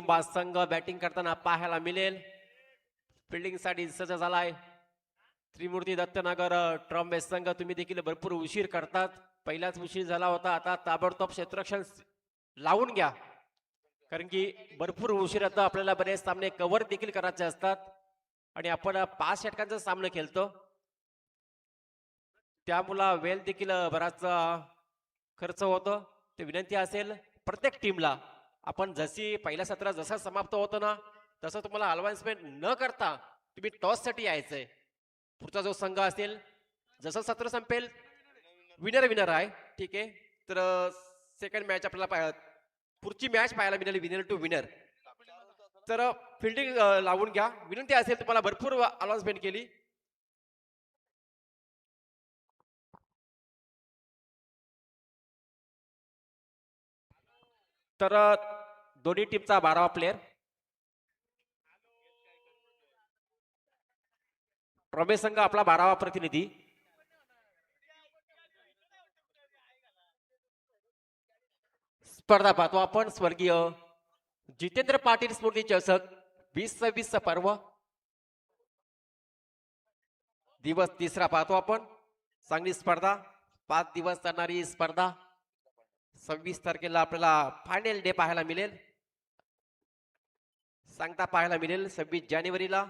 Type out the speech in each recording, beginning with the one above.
विचुंबा संघ बॅटिंग करताना पाहायला मिळेल. फिल्डिंग साठी सज्ज झालाय. त्रिमूर्ती दत्तनगर ट्रॉम्बे संघ तुम्ही देखील भरपूर उशीर करतात. पहिलाच उशीर झाला होता, आता ताबडतोब क्षेत्ररक्षण लावून घ्या, कारण की भरपूर उशीर आता आपल्याला बरेच सामने कव्हर देखील करायचे असतात आणि आपण 5 षटकांचा सामना खेळतो, त्यामुळे वेळ देखील बराच खर्च होतो. ते विनंती असेल प्रत्येक टीमला, आपण जशी पहिल्या सत्रात जसं समाप्त होतं ना तसं तुम्हाला अनाउन्समेंट न करता तुम्ही टॉस साठी यायचंय. पुढचा जो संघ असेल जसं सत्र संपेल विनर विनर आहे, ठीक आहे. तर सेकंड मॅच आपल्याला पुढची मॅच पाहायला मिळेल विनर टू विनर. तर फिल्डिंग लावून घ्या, विनंती असेल तुम्हाला. भरपूर अनाउन्समेंट केली. तर दोन्ही टीमचा 12वा प्लेयर ट्रॉम्बे संघ आपला 12वा प्रतिनिधी. स्पर्धा पाहतो आपण स्वर्गीय जितेंद्र पाटील स्मृती चषक 2026 पर्व दिवस तिसरा पाहतो आपण. चांगली स्पर्धा, 5 दिवस चालणारी स्पर्धा. 26 तारखेला आपल्याला फायनल डे पाहायला मिळेल, सांगता पाहायला मिळेल 26 जानेवारीला.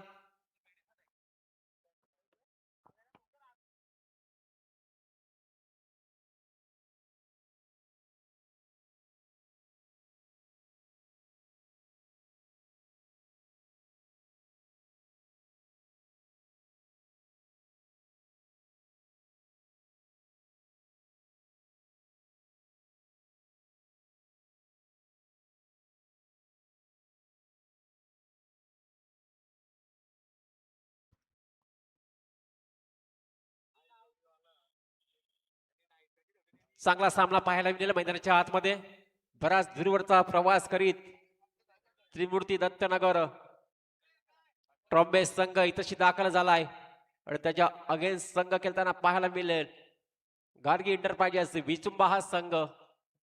चांगला सामना पाहायला मिळेल मैदानाच्या आतमध्ये. बराच दूरवरचा प्रवास करीत त्रिमूर्ती दत्तनगर ट्रॉम्बे संघ इथंशी दाखल झालाय आणि त्याच्या अगेन्स्ट संघ खेळताना पाहायला मिळेल गार्गी एंटरप्राइजेस विचुंबा. हा संघ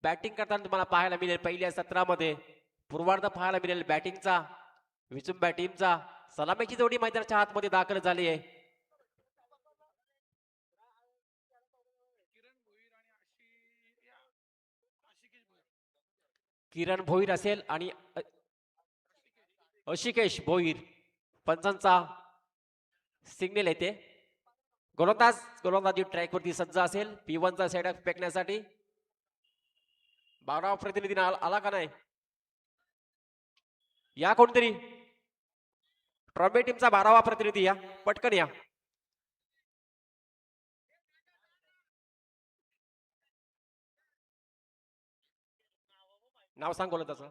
बॅटिंग करताना तुम्हाला पाहायला मिळेल पहिल्या सत्रामध्ये पूर्वार्ध पाहायला मिळेल बॅटिंगचा विचुंबा टीमचा. सलामीची जोडी मैदानाच्या आतमध्ये दाखल झाली आहे. किरण भोईर असेल आणि अशिकेश भोईर. पंचांचा सिग्नल येते. गोलंदाजी ट्रॅक वरती सज्ज असेल. P1चा सेटअप फेकण्यासाठी 12वा प्रतिनिधी आला का नाही? या कोणतरी ट्रॉम्बे टीमचा 12वा प्रतिनिधी या, पटकन या. नाव सांग गोलंदाजाचं.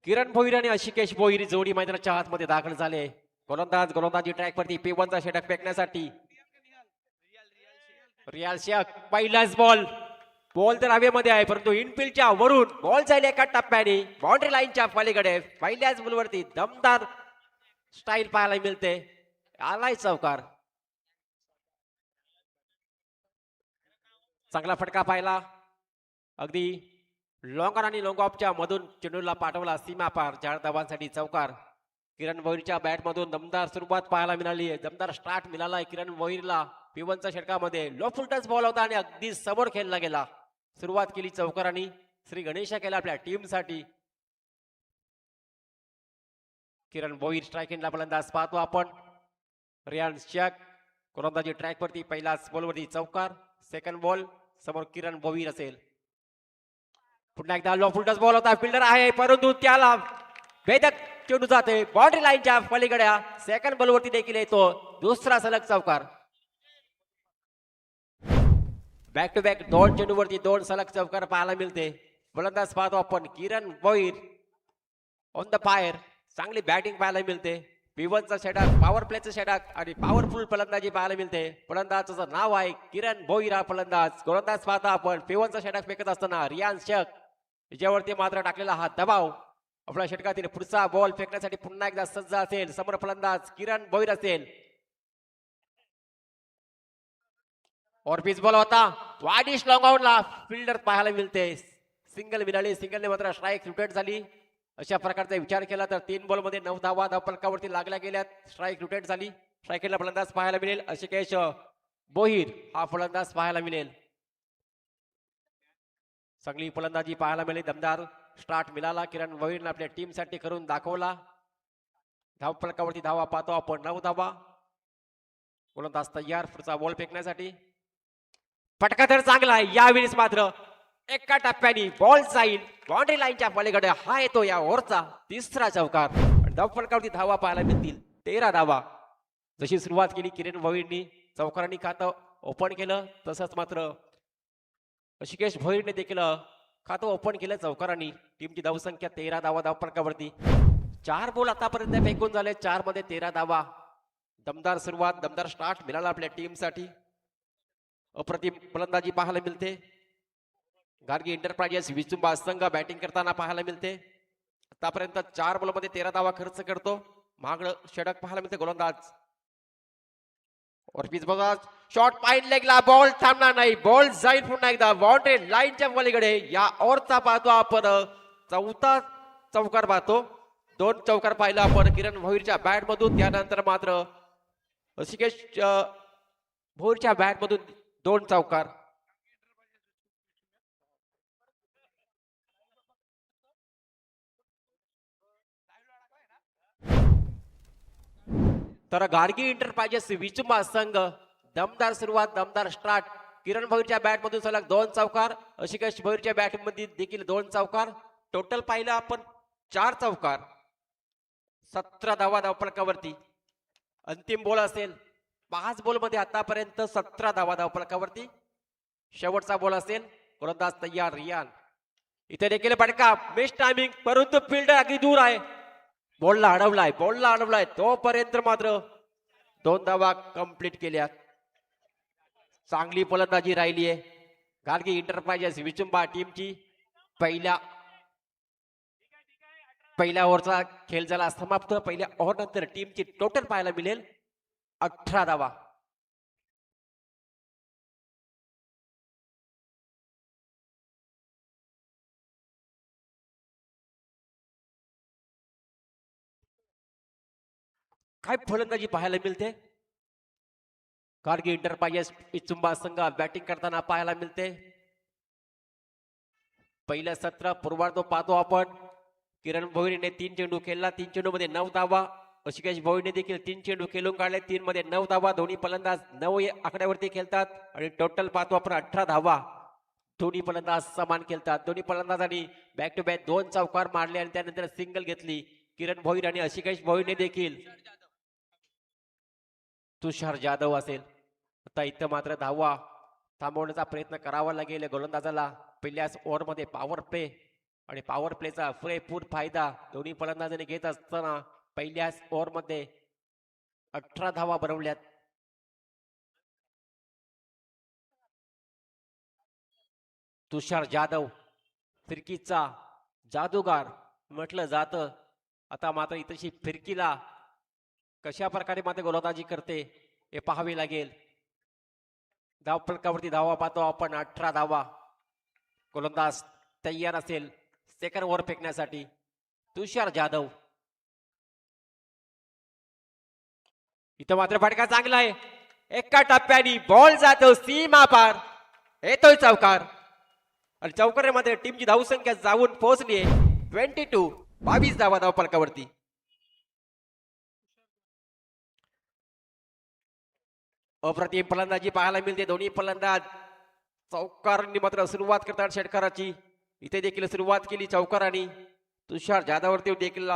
किरण भोईर आणि अशिकेश भोईर जोडी मैदानाच्या आतमध्ये दाखल झाले. गोलंदाजी ट्रॅक वरती P1चा षटक फेकण्यासाठी रियाल शेख. पहिलाच बॉल तर हवेमध्ये आहे, परंतु इनफिल्डच्या वरून बॉल जाईल एका टप्प्याने बाउंड्री लाईनच्या पलीकडे. पहिल्याच बॉलवरती दमदार स्टाईल पाहायला मिळते. आलाय चौकार. चांगला फटका पाहिला. अगदी लॉंग ऑन आणि लॉंग ऑफच्या मधून चेंडूला पाठवला सीमा पार. 4 धावांसाठी चौकार. किरण भोईरच्या बॅट मधून दमदार सुरुवात पाहायला मिळाली आहे. दमदार स्टार्ट मिळालाय किरण भोईरला. P1च्या षटकामध्ये लो फुलटच बॉल होता आणि अगदी समोर खेळला गेला. सुरुवात केली चौकारांनी. श्री गणेशा केला आपल्या टीमसाठी. किरण भोईर स्ट्राईक एंडला फलंदाज पाहतो आपण. रियान शेख गोलंदाजी ट्रॅक वरती पहिलाच बॉलवरती चौकार. सेकंड बॉल समोर किरण भोईर असेल. पुन्हा एकदा लो फुलटच बॉल होता. फिल्डर आहे परंतु त्याला भेदक चेंडू जाते बाउंड्री लाईनच्या पलीकडे. सेकंड बॉलवरती देखील येतो दुसरा सलग चौकार. बॅक टू बॅक 2 चेंडूवरती 2 सलग चौकार पाहायला मिळते. फलंदाज पाहतो आपण किरण भोईर ऑन द फायर. चांगली बॅटिंग पाहायला मिळते. P1चा षटक, पॉवर प्लेचं षटक आणि पॉवरफुल फलंदाजी पाहायला मिळते. फलंदाजाचं नाव आहे किरण भोईर हा फलंदाज. गोलंदाज पाहता आपण P1चा षटक फेकत असताना रियान शेख, ज्यावरती मात्र टाकलेला हा दबाव. आपल्या षटकातील पुढचा बॉल फेकण्यासाठी पुन्हा एकदा सज्ज असेल. समोर फलंदाज किरण भोईर असेल. और पिच बॉल होता वाईडिश लॉंग आउटला फिल्डर पाहायला मिळते. सिंगल मिळाली, सिंगलने मात्र स्ट्राईक रोटेट झाली. अशा प्रकारचा विचार केला तर 3 बॉलमध्ये 9 धावा धावफलकावरती लागल्या गेल्यात. स्ट्राईक रोटेट झाली. स्ट्राईकरला फलंदाज पाहायला मिळेल अशिकेश भोईर हा फलंदाज पाहायला मिळेल. चांगली फलंदाजी पाहायला मिळेल. दमदार स्टार्ट मिळाला किरण भोईरने आपल्या टीमसाठी करून दाखवला. धावफलकावरती धावा पाहतो आपण 9 धावा. गोलंदाज तयार पुढचा बॉल फेकण्यासाठी. फटका तर चांगला आहे. यावेळेस मात्र एका टप्प्याने बॉल जाईल बाउंड्री लाईनच्या पलीकडे. हा येतो या ओव्हरचा तिसरा चौकार. धावफलकावरती धावा पाहायला मिळतील 13 धावा. जशी सुरुवात केली किरण भोईरनी चौकारांनी खातं ओपन केलं, तसंच मात्र ऋषिकेश भोईरने देखील खातं ओपन केलं चौकारांनी. टीमची धावसंख्या 13 धावा धावफलकावरती. 4 बॉल आतापर्यंत फेकून झाले, 4 मध्ये 13 धावा. दमदार सुरुवात, दमदार स्टार्ट मिळाला आपल्या टीमसाठी. अप्रतिम फलंदाजी पाहायला मिळते. गार्गी एंटरप्राइजेस विचुंबा संघ बॅटिंग करताना पाहायला मिळते. आतापर्यंत 4 बॉलमध्ये 13 धावा खर्च करतो. महागड षटक पाहायला मिळते गोलंदाज. और पिच बघा शॉट पाईन लेगला बॉल थांबणार नाही. बॉल जाईल पुन्हा एकदा बाउंड्री लाईनच्या पलीकडे. या ओव्हरचा पाहतो आपण चौथा चौकार पाहतो. 2 चौकार पाहिला आपण किरण भोईरच्या बॅट मधून. त्यानंतर मात्र ऋषिकेश भोईरच्या बॅट मधून 2 चौकार. तर गार्गी एंटरप्राइजेस विचुंबा संघ दमदार सुरुवात, दमदार स्टार्ट. किरण भोईरच्या बॅट मधून सलग 2 चौकार. ऋषिकेश भोईरच्या बॅट मध्ये देखील 2 चौकार. टोटल पाहिलं आपण 4 चौकार, 17 धावा धावफलकावरती. अंतिम बॉल असेल 5 बॉल मध्ये आतापर्यंत 17 धावा धावफलकावरती. शेवटचा बॉल असेल. गोलंदाज तयार रियान. इथे देखील फटका मिस टायमिंग, परंतु फिल्डर अगदी दूर आहे. बॉलला अडवलाय तोपर्यंत मात्र 2 धावा कंप्लीट केल्या. चांगली फलंदाजी राहिली आहे गार्गी एंटरप्राइजेस विचुंबा टीमची. पहिल्या ओव्हरचा खेळ झाला समाप्त. पहिल्या ओव्हर नंतर टीमची टोटल पाहायला मिळेल 18 धावा. काय फलंदाजी पाहायला मिळते. गार्गी एंटरप्राइजेस विचुंबा संघ बॅटिंग करताना पाहायला मिळते. पहिलं सत्र पूर्वार्ध पाहतो आपण. किरण भोईरने 3 चेंडू खेळला. 3 चेंडू मध्ये 9 धावा. ऋषिकेश भोईरने देखील 3 चेंडू खेळून काढले. 3 मध्ये 9 धावा. दोन्ही फलंदाज 9 आकड्यावरती खेळतात आणि टोटल पाहतो आपण 18 धावा. दोन्ही फलंदाज समान खेळतात. दोन्ही फलंदाजांनी बॅक टू बॅक 2 चौकार मारले आणि त्यानंतर सिंगल घेतली. किरण भोईर आणि ऋषिकेश भोईरने देखील. तुषार जाधव असेल. आता इथं मात्र धावा थांबवण्याचा प्रयत्न करावा लागेल गोलंदाजाला. पहिल्याच ओव्हरमध्ये पॉवर प्ले आणि पॉवर प्लेचा पुरेपूर फायदा दोन्ही फलंदाजांनी घेत असताना पहिल्याच ओव्हरमध्ये 18 धावा बनवल्यात. तुषार जाधव फिरकीचा जादूगार म्हटलं जातं. आता मात्र इथशी फिरकीला कशा प्रकारे मात्र गोलंदाजी करते हे पाहावे लागेल. धावफलकावरती धावा पाहतो आपण 18 धावा. गोलंदाज तयार असेल सेकंड ओव्हर फेकण्यासाठी. तुषार जाधव. इथं मात्र फटका चांगला आहे. एका टप्प्याने बॉल जातो सीमा पार. येतोय चौकार आणि चौकारामध्ये टीमची धावसंख्या जाऊन पोहोचली आहे 22. 22 धावा धावफलकावरती. अप्रतिम फलंदाजी पाहायला मिळते. दोन्ही फलंदाज चौकारांनी मात्र सुरुवात करतात षटकाराची. इथे देखील सुरुवात केली चौकारांनी. तुषार जाधववरती देखील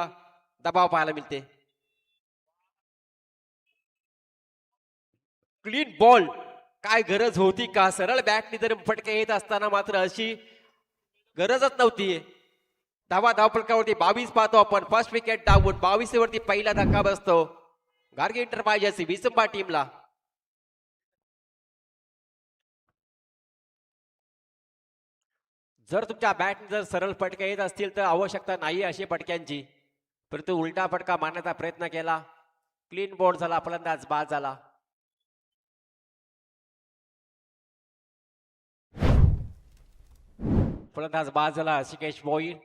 दबाव पाहायला मिळते. Clean ball. काय गरज होती का. सरळ बॅटनी जर फटके येत असताना मात्र अशी गरजच नव्हती. धावफलकावरती 22 पाहतो आपण. First wicket down. 22 वरती पहिला धक्का बसतो गार्गी एंटरप्राइजेस विचुंबा टीमला. जर तुमच्या बॅट जर सरळ फटके येत असतील तर आवश्यकता नाही अशी फटक्यांची, परंतु उलटा फटका मारण्याचा प्रयत्न केला. क्लीन बॉल झाला. फलंदाज बाद झाला. फलंदाज बाद झाला शिकेश भोईर.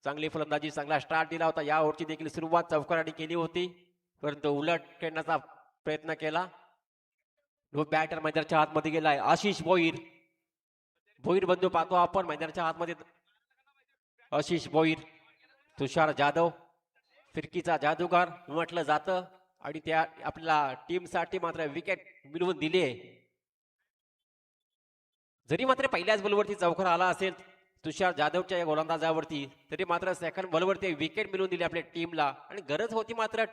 चांगली फलंदाजी, चांगला स्टार्ट दिला होता. या ओव्हरची देखील सुरुवात चौकाराने केली होती, परंतु उलट खेळण्याचा प्रयत्न केला. नो बॅटर मैदानाच्या आतमध्ये गेलाय आशिष भोईर. भोईर बंधू पाहतो आपण मैदानाच्या आतमध्ये. आशिष भोईर, तुषार जाधव फिरकीचा जादूगार म्हटलं जातं आणि त्या आपल्या टीमसाठी मात्र विकेट मिळवून दिली आहे. जरी मात्र पहिल्याच बॉलवरती चौकार आला असेल तुषार जाधवच्या या गोलंदाजावरती, तरी मात्र सेकंड बॉलवरती विकेट मिळवून दिली आपल्या टीमला. आणि गरज होती मात्र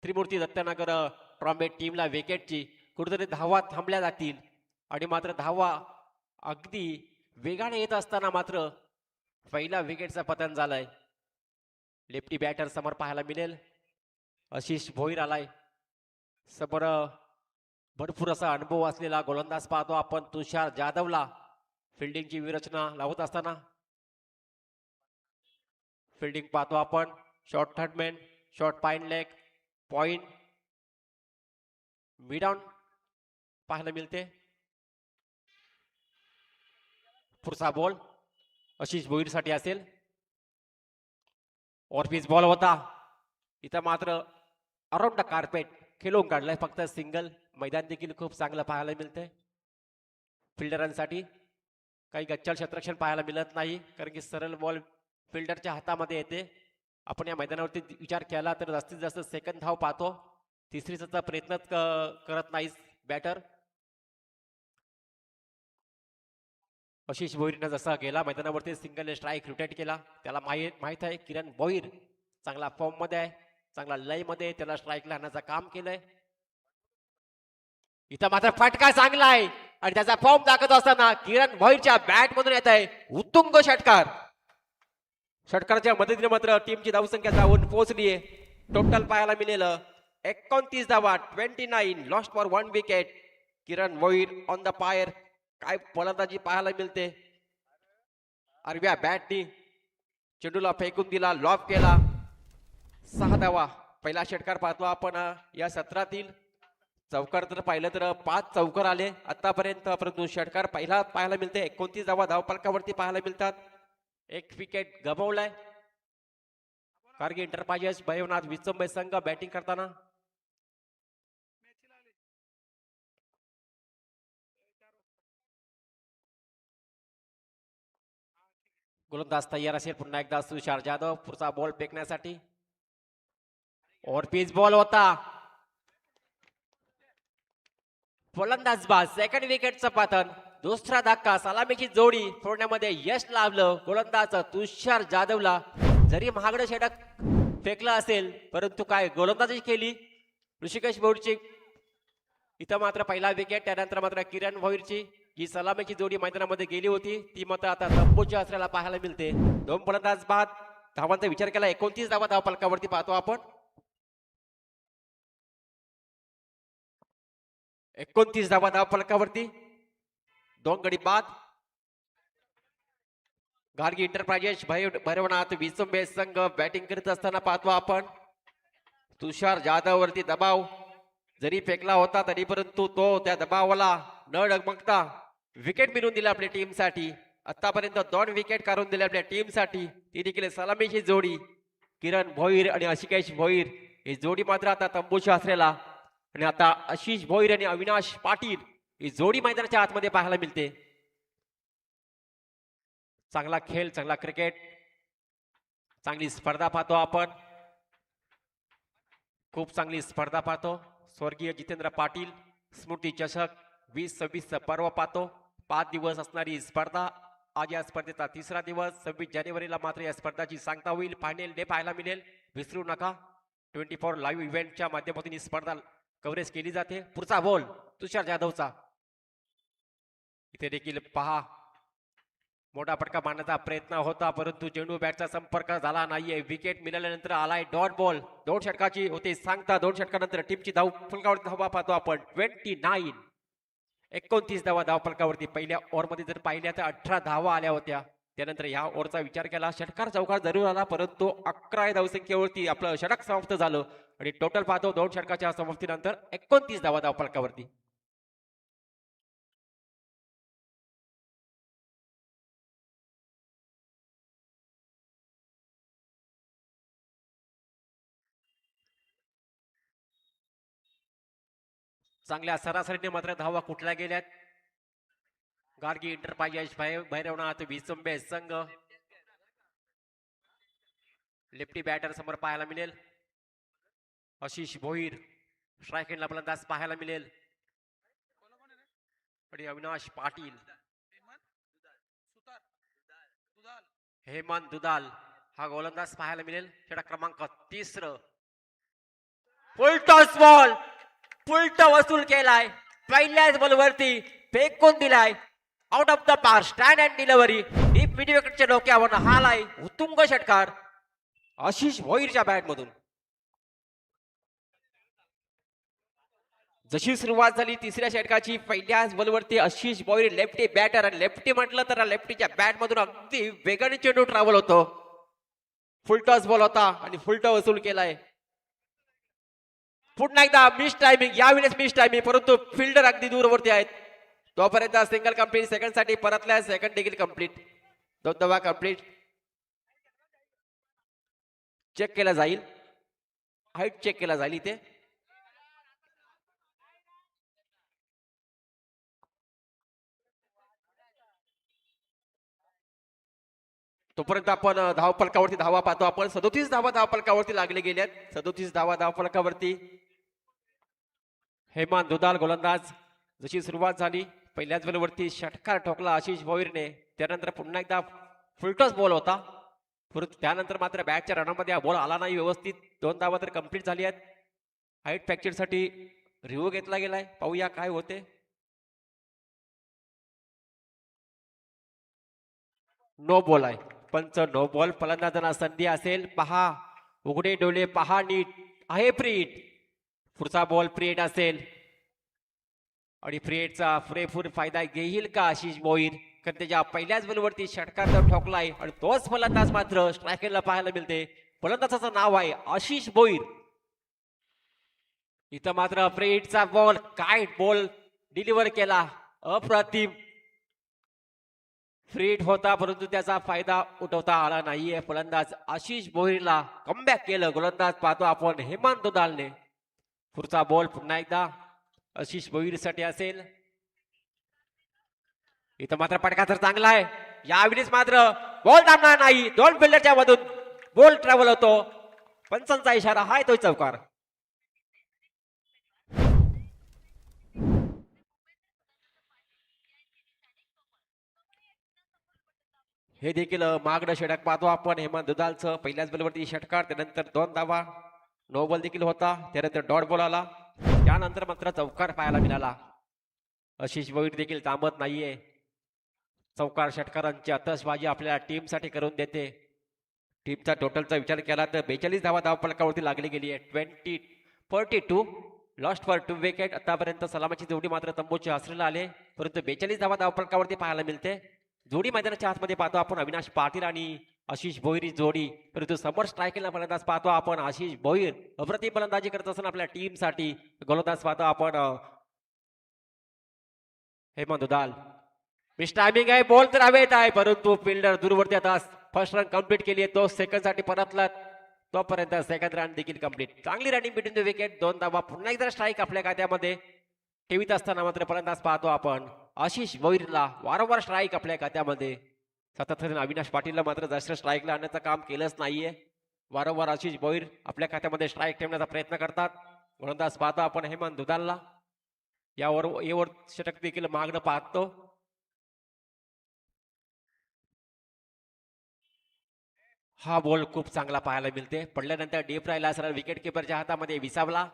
त्रिमूर्ती दत्तनगर ट्रॉम्बे टीमला विकेटची. कुठेतरी धावा थांबल्या जातील आणि मात्र धावा अगदी वेगाने येत असताना मात्र पहिला विकेटचा पतन झालाय. लेफ्टी बॅटर समोर पाहायला मिळेल. आशिष भोईर आलाय समोर. भरपूर असा अनुभव असलेला गोलंदाज पाहतो आपण तुषार जाधवला फिल्डिंगची विरचना लावत असताना. फिल्डिंग पाहतो आपण. Short third man, short pine leg, point, mid on पाहायला मिळते. पुढचा बॉल आशिष भोईरसाठी असेल. ऑरपीस बॉल होता. इथं मात्र अराउंड द कार्पेट खेळून काढलाय. फक्त सिंगल. मैदान देखील खूप चांगलं पाहायला मिळतंय. फिल्डरांसाठी काही गच्चल क्षेत्ररक्षण पाहायला मिळत नाही, कारण की सरळ बॉल फिल्डरच्या हातामध्ये येते. आपण या मैदानावरती विचार केला तर जास्तीत जास्त सेकंड धाव पाहतो. तिसरीचा प्रयत्नच करत नाही बॅटर. आशिष भोईरनं जसा गेला मैदानावरती सिंगल स्ट्राईक रोटेट केला. त्याला माहित आहे किरण भोईर चांगला फॉर्म मध्ये आहे, चांगला लय मध्ये, त्याला स्ट्राईकला आणण्याचं काम केलंय. इथं मात्र फटका चांगला आहे आणि त्याचा फॉर्म दाखवत असताना किरण भोईरच्या बॅट मधून येत आहे उत्तुंग षटकार. षटकाराच्या मदतीने मात्र टीमची धावसंख्या जाऊन पोहोचली आहे. टोटल पाहायला मिळेल 29 धावा, 29 lost for 1 wicket. Kiran Bhoir on the fire. काय फलंदाजी पाहायला मिळते. आरव्या बॅटनी चेंडूला फेकून दिला, लॉब केला. 6 धावा. पहिला षटकार पाहतो आपण या सत्रातील. चौकार तर पाहिलं तर 5 चौकार आले आतापर्यंत, परंतु षटकार पहिला पाहायला मिळते. 29 धावा धावफलकावरती पाहायला मिळतात. 1 विकेट गमावलाय. कारगिल एंटरप्राइजेस भैरवनाथ विचंबे संघ बॅटिंग करताना. गोलंदाज तयार असेल पुन्हा एकदा तुषार जाधव पुढचा बॉल फेकण्यासाठी. ऑरपीस बॉल होता. फलंदाज बाद. सेकंड विकेटचं पतन. दुसरा धक्का. सलामीची जोडी फोडण्यामध्ये यश लाभलं गोलंदाज तुषार जाधवला. जरी महागडं षटक फेकलं असेल, परंतु काय गोलंदाजी केली ऋषिकेश भोईरची. इथं मात्र पहिला विकेट. त्यानंतर मात्र किरण भोईरची जी सलामीची जोडी मैदानामध्ये गेली होती ती मात्र आता तंबूच्या असल्याला पाहायला मिळते. 2 फलंदाज बाद. धावांचा विचार केला 29 धावा धावफलकावरती पाहतो आपण. 29 धावा धावफलकावरती. 2 गडी बाद. गाडगी एंटरप्राइजेस भैरवनाथ विचंबे संघ बॅटिंग करीत असताना पाहतो आपण. तुषार जाधव वरती दबाव जरी फेकला होता तरी परंतु तो त्या दबावाला न डगमगता विकेट मिळवून दिला आपल्या टीमसाठी. आतापर्यंत 2 विकेट काढून दिले आपल्या टीमसाठी. ती देखील सलामीची जोडी किरण भोईर आणि ऋषिकेश भोईर ही जोडी मात्र आता तंबूच्या असलेला. आणि आता आशिष भोईर आणि अविनाश पाटील ही जोडी मैदानाच्या आतमध्ये पाहायला मिळते. चांगला खेळ, चांगला क्रिकेट, चांगली स्पर्धा पाहतो आपण. खूप चांगली स्पर्धा पाहतो. स्वर्गीय जितेंद्र पाटील स्मृती चषक 2026 पर्व पाहतो. 5 दिवस असणारी स्पर्धा. आज या स्पर्धेचा 3रा दिवस. 26 जानेवारीला मात्र या स्पर्धाची सांगता होईल. फायनल डे पाहायला मिळेल. विसरू नका. 24 लाईव्ह इव्हेंटच्या माध्यमातून ही स्पर्धा कव्हरेज केली जाते. पुढचा बॉल तुषार जाधवचा. इथे देखील पहा मोठा फटका मारण्याचा प्रयत्न होता, परंतु चेंडू बॅटचा संपर्क झाला नाहीये. विकेट मिळाल्यानंतर आलाय डॉट बॉल. 2 षटकाची होते सांगता. 2 षटकानंतर टीमची धाव फलकावरती धावा पाहतो आपण. 29 धावा धाव फलकावरती. पहिल्या ओव्हरमध्ये जर पाहिल्या तर 18 धावा आल्या होत्या. त्यानंतर या ओव्हरचा विचार केला षटकार चौकार जरूर आला, परंतु 11 धावसंख्येवरती आपलं षटक समाप्त झालं. आणि टोटल पाहतो 2 षटकाच्या समाप्तीनंतर 29 धावा धाव फलकावरती. चांगल्या सरासरीने मात्र धावा कुठल्या गेल्यात. गार्गी इंटरपायजेस भैरवनाथ विसंबे संघ लेफ्टी बॅटर समोर पाहायला मिळेल. आशिष भोईर स्ट्रायकेंडला फलंदाज पाहायला मिळेल. आणि अविनाश पाटील, हेमंत दुधाल हा गोलंदाज पाहायला मिळेल. षटक क्रमांक 30. फुलटॉस बॉल फुलट वसूल केलाय. पहिल्याच बॉलवरती फेकून दिलाय. आउट ऑफ द पार stand and delivery deep mid विकेटच्या डोक्यावर हालाय उत्तुंग षटकार आशिष भोईरच्या बॅट मधून. जशी सुरुवात झाली तिसऱ्या षटकाची पहिल्याच बॉलवरती आशिष भोईर लेफ्टी बॅटर आणि लेफ्टी म्हटलं तर लेफ्टीच्या बॅट मधून अगदी वेगाने चेंडू ट्रॅव्हल होतो. फुलटॉस बॉल होता आणि फुलट वसूल केलाय. पुन्हा एकदा मिस टायमिंग, यावेळेस मिस टायमिंग, परंतु फिल्डर अगदी दूरवरती आहेत. तोपर्यंत सिंगल कंप्लीट. सेकंड साठी परतल्या. सेकंड देखील कंप्लीट. 2 धावा कंप्लीट. चेक केला जाईल. हाईट चेक केला जाईल इथे. तोपर्यंत आपण धावफलकावरती धावा पाहतो. आपण 37 धावा धावफलकावरती लागले गेल्यात. 37 धावा धावफलकावरती. हेमंत दुधाल गोलंदाज. जशी सुरुवात झाली पहिल्याच बॉलवरती षटकार ठोकला आशिष भोईरने. त्यानंतर पुन्हा एकदा फुलटॉस बॉल होता. त्यानंतर मात्र बॅटच्या रनामध्ये हा बॉल आला नाही व्यवस्थित. 2 धावा तर कंप्लीट झाली आहेत. हाईट फ्रॅक्चर साठी रिव्ह्यू घेतला गेलाय. पाहूया काय होते. नो बॉल आहे. पंच नो बॉल. फलंदाजांना संधी असेल. पहा उघडे डोळे पहा नीट. आहे फ्रीट. पुढचा बॉल फ्रीट असेल आणि फ्रीटचा पुरेपूर फायदा घेईल का आशिष भोईर. कारण त्याच्या पहिल्याच बॉलवरती षटकार ठोकलाय आणि तोच फलंदाज मात्र स्ट्रायकरला पाहायला मिळते. फलंदाजाचं नाव आहे आशिष भोईर. इथं मात्र फ्रीटचा बॉल काय बॉल डिलिव्हर केला. अप्रतिम फ्रीट होता परंतु त्याचा फायदा उठवता आला नाहीये. फलंदाज आशिष भोईरला कमबॅक केलं. गोलंदाज पाहतो आपण हेमंत दुधालने. पुढचा बॉल पुन्हा एकदा आशिष भोईर साठी असेल. इथं मात्र पटका तर चांगला आहे. यावेळेस मात्र बॉल थांबणार नाही. 2 फिल्डरच्या मधून बॉल ट्रॅव्हल होतो. पंचांचा इशारा हाय तो चौकार. हे देखील मागणं षटक पाहतो आपण हेमंत दुधालचं. पहिल्याच बॉलवरती षटकार. त्यानंतर 2 धावा. नो बॉल देखील होता. त्यानंतर डॉट बॉल आला. त्यानंतर मात्र चौकार पाहायला मिळाला. आशिष भोईर देखील थांबत नाहीये. चौकार षटकारांची आतषबाजी आपल्याला टीमसाठी करून देते. टीमचा टोटलचा विचार केला तर 42 धावा धावफलकावरती लागली गेली आहे. 42 लॉस्ट फॉर 2 विकेट. आतापर्यंत सलामाची जोडी मात्र तंबूची आसरीला आले परंतु 42 धावा धावफलकावरती पाहायला मिळते. जोडी मैदानाच्या आतमध्ये पाहतो आपण अविनाश पाटील आणि आशिष भोईर जोडी. परंतु समोर स्ट्रायकिंगला फलंदाज पाहतो आपण आशिष भोईर. अप्रतिम फलंदाजी करत असताना आपल्या टीमसाठी गोलंदाज पाहतो आपण हेमंत दुधाल. मिस टायमिंग आहे. बॉल तर हवेत आहे परंतु फिल्डर दूरवरती. आता फर्स्ट रन कंप्लीट केली आहे. तो सेकंड साठी परतला. तोपर्यंत सेकंड रन देखील कंप्लीट. चांगली रनिंग बिटवीन द विकेट. 2 धावा. पुन्हा एकदा स्ट्राईक आपल्या खात्यामध्ये ठेवीत असताना मात्र फलंदाज पाहतो आपण आशिष भोईरला. वारंवार स्ट्राईक आपल्या खात्यामध्ये. सातत्याने अविनाश पाटीलला मात्र जास्त स्ट्राईकला आणण्याचं काम केलंच नाहीये. वारंवार आशिष भोईर आपल्या खात्यामध्ये स्ट्राईक ठेवण्याचा प्रयत्न करतात. गोलंदाज पाहतो आपण हेमंत दुधालला. यावर षटक देखील मागणं पाहतो. हा बॉल खूप चांगला पाहायला मिळते. पडल्यानंतर डीप राहिला. सरळ विकेट किपरच्या हातामध्ये विसावला.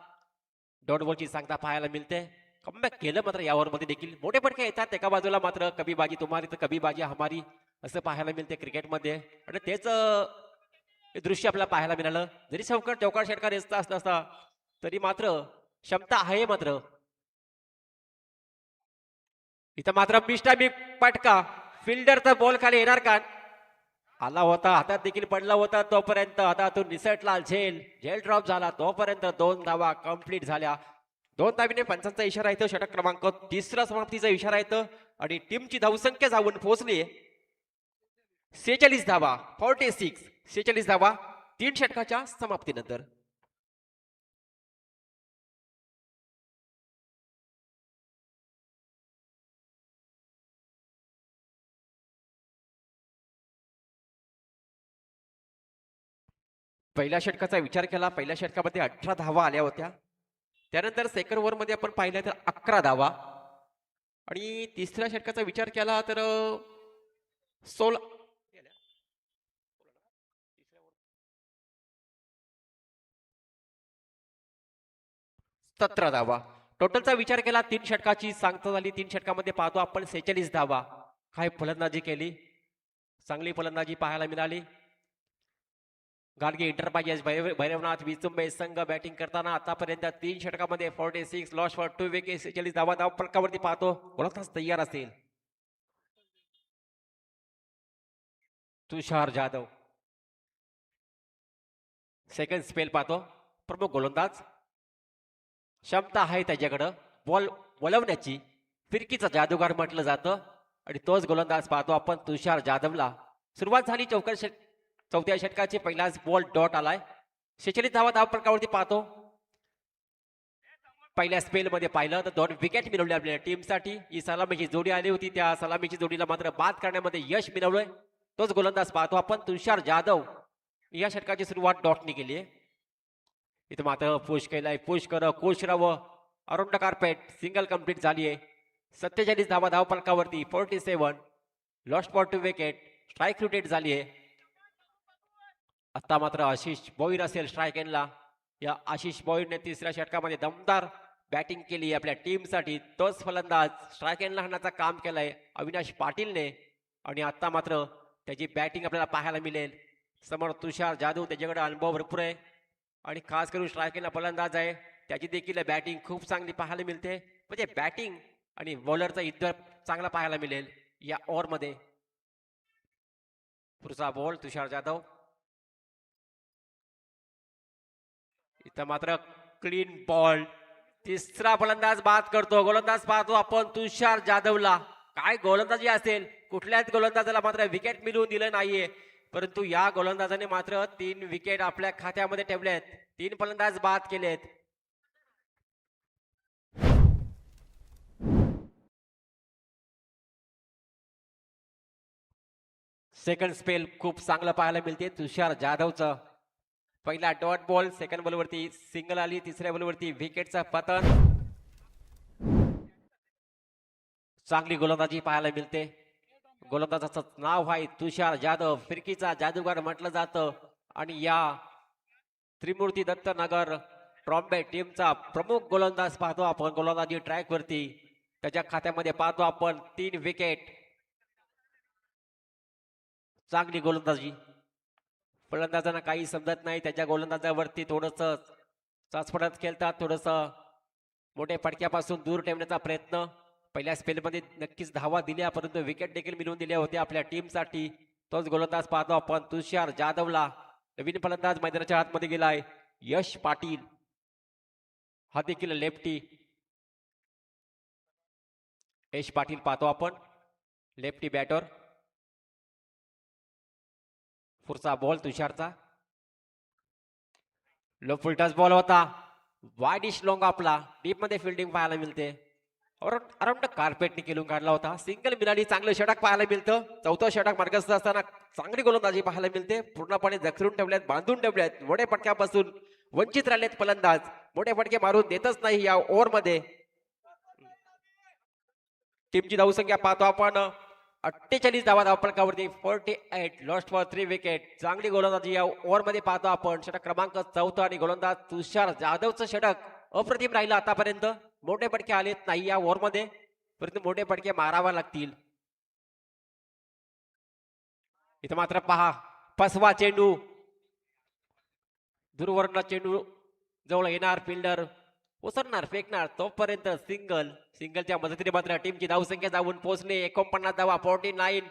डॉट बॉलची सांगता पाहायला मिळते. कमबॅक केलं मात्र यावर मध्ये देखील मोठे फटके येतात. एका बाजूला मात्र कभी बाजी तुम्हारी तर कभी बाजी हमारी असं पाहायला मिळते क्रिकेटमध्ये. आणि तेच दृश्य आपल्याला पाहायला मिळालं. जरी चौकार षटकार असता तरी मात्र क्षमता आहे. मात्र इथं मात्र मिस टायमिंग पटका. फिल्डरचा बॉल खाली येणार का. आला होता. हातात देखील पडला होता. तोपर्यंत हातातून निसटला. झेल ड्रॉप झाला. तोपर्यंत 2 धावा कंप्लीट झाल्या. 2 धावीने पंचांचा इशारा येतो. षटक क्रमांक 3 समाप्तीचा इशारा येतो आणि टीमची धावसंख्या जाऊन पोहोचली 46 धावा. 46 धावा 3 षटकाच्या समाप्तीनंतर. पहिल्या षटकाचा विचार केला, पहिल्या षटकामध्ये 18 धावा आल्या होत्या. त्यानंतर सेकंड ओव्हर मध्ये आपण पाहिलं तर 11 धावा आणि तिसऱ्या षटकाचा विचार केला तर 16 17 धावा. टोटलचा विचार केला 3 षटकाची सांगता झाली. 3 षटकामध्ये पाहतो आपण 46 धावा. काय फलंदाजी केली, चांगली फलंदाजी पाहायला मिळाली. गाडगे इंटरपायजेस भैरवनाथ विचुंबे संघ बॅटिंग करताना आतापर्यंत 3 षटकामध्ये 46 लॉस फॉर 2 विकेट 46 धावा. धाव फलकावरती पाहतो गोलंदाज तयार असेल तुषार जाधव. सेकंड स्पेल पाहतो. प्रमुख गोलंदाज, क्षमता आहे त्याच्याकडं बॉल वळवण्याची, फिरकीचा जादूगार म्हटलं जातं आणि तोच गोलंदाज पाहतो आपण तुषार जाधवला. सुरुवात झाली चौथ्या षटकाची. पहिलाच बॉल डॉट आलाय. 46 धावा धाव फलकावरती पाहतो. पहिल्या स्पेल मध्ये पाहिलं तर 2 विकेट मिळवले आपल्या टीमसाठी. ही सलामीची जोडी आली होती, त्या सलामीची जोडीला मात्र बाद करण्यामध्ये यश मिळवलंय. तोच गोलंदाज पाहतो आपण तुषार जाधव. या षटकाची सुरुवात डॉटने केली आहे. इथं मात्र पुश केलाय, पुश कर खुश राहावं. अरुण कार्पेट सिंगल कंप्लीट झाली आहे. 47 धावा धाव फलकावरती 47 lost for 2 wicket. Strike rotate झाली आहे. आता मात्र आशिष भोईर असेल स्ट्राईक एंडला. या आशिष भोईरने तिसऱ्या षटकामध्ये दमदार बॅटिंग केली आपल्या टीमसाठी. तोच फलंदाज स्ट्राईक एंडला हाणण्याचं काम केलंय अविनाश पाटीलने आणि आता मात्र त्याची बॅटिंग आपल्याला पाहायला मिळेल. समोर तुषार जाधव, त्याच्याकडे अनुभव भरपूर आहे आणि खास करून स्ट्राईक एंडला फलंदाज आहे. त्याची देखील बॅटिंग खूप चांगली पाहायला मिळते. म्हणजे बॅटिंग आणि बॉलरचा युद्ध चांगला पाहायला मिळेल या ओव्हरमध्ये. पुढचा बॉल तुषार जाधव. इथं मात्र क्लीन बॉल. तिसरा फलंदाज बाद करतो. गोलंदाज पाहतो आपण तुषार जाधवला. काय गोलंदाजी असेल, कुठल्याच गोलंदाजाला मात्र विकेट मिळवून दिलं नाहीये, परंतु या गोलंदाजाने मात्र 3 विकेट आपल्या खात्यामध्ये ठेवलेत. 3 फलंदाज बाद केलेत. सेकंड स्पेल खूप चांगलं पाहायला मिळते तुषार जाधवचं. पहिला डॉट बॉल, सेकंड बॉलवरती सिंगल आली, तिसऱ्या बॉलवरती विकेटचा पतन. चांगली गोलंदाजी पाहायला मिळते. गोलंदाजाचं नाव आहे तुषार जाधव. फिरकीचा जादूगार म्हटलं जातं आणि या त्रिमूर्ती दत्तनगर ट्रॉम्बे टीमचा प्रमुख गोलंदाज पाहतो आपण गोलंदाजी ट्रॅक वरती. त्याच्या खात्यामध्ये पाहतो आपण 3 विकेट. चांगली गोलंदाजी. फलंदाजांना काही समजत नाही, त्याच्या गोलंदाजावरती थोडस चाचपडत खेळतात, थोडस मोठ्या फटक्यापासून दूर ठेवण्याचा प्रयत्न. पहिल्या स्पेलमध्ये नक्कीच धावा दिल्या, परंतु विकेट देखील मिळवून दिल्या होत्या आपल्या टीमसाठी. तोच गोलंदाज पाहतो आपण तुषार जाधवला. नवीन फलंदाज मैदानाच्या आतमध्ये गेलाय यश पाटील. हा देखील लेफ्टी. यश पाटील पाहतो आपण लेफ्टी बॅटर. पुढचा बॉल तुषारचा. लो फुलटच बॉल होता. वाईडिश लॉंग आपला डीप मध्ये फिल्डिंग पाहायला मिळते. अराउंड कार्पेटने केलून काढला होता. सिंगल मिळाली. चांगलं षटक पाहायला मिळतं. चौथं षटक मार्गस्थ असताना चांगली गोलंदाजी पाहायला मिळते. पूर्णपणे जखरून ठेवल्यात, बांधून ठेवल्यात. मोठ्या फटक्यापासून वंचित राहिलेत फलंदाज. मोठे फटके मारून देतच नाही या ओव्हर मध्ये. टीमची धावसंख्या पाहतो आपण 48 धावा धावफलकावरती 48 लॉस्ट फॉर 3 विकेट. चांगली गोलंदाजी या ओव्हर मध्ये पाहतो आपण. षटक क्रमांक 4 आणि गोलंदाज तुषार जाधवचं षटक अप्रतिम राहिलं आतापर्यंत. मोठे फटके आलेत नाही या ओव्हर मध्ये, परंतु मोठे फटके मारावा लागतील. इथं मात्र पहा फसवा चेंडू. दूरवरला चेंडू जवळ येणार, फिल्डर उसरणार, फेकणार, तोपर्यंत सिंगल. सिंगलच्या मदतीने मात्र टीमची धावसंख्या जाऊन पोहोचणे 49 धावा 49.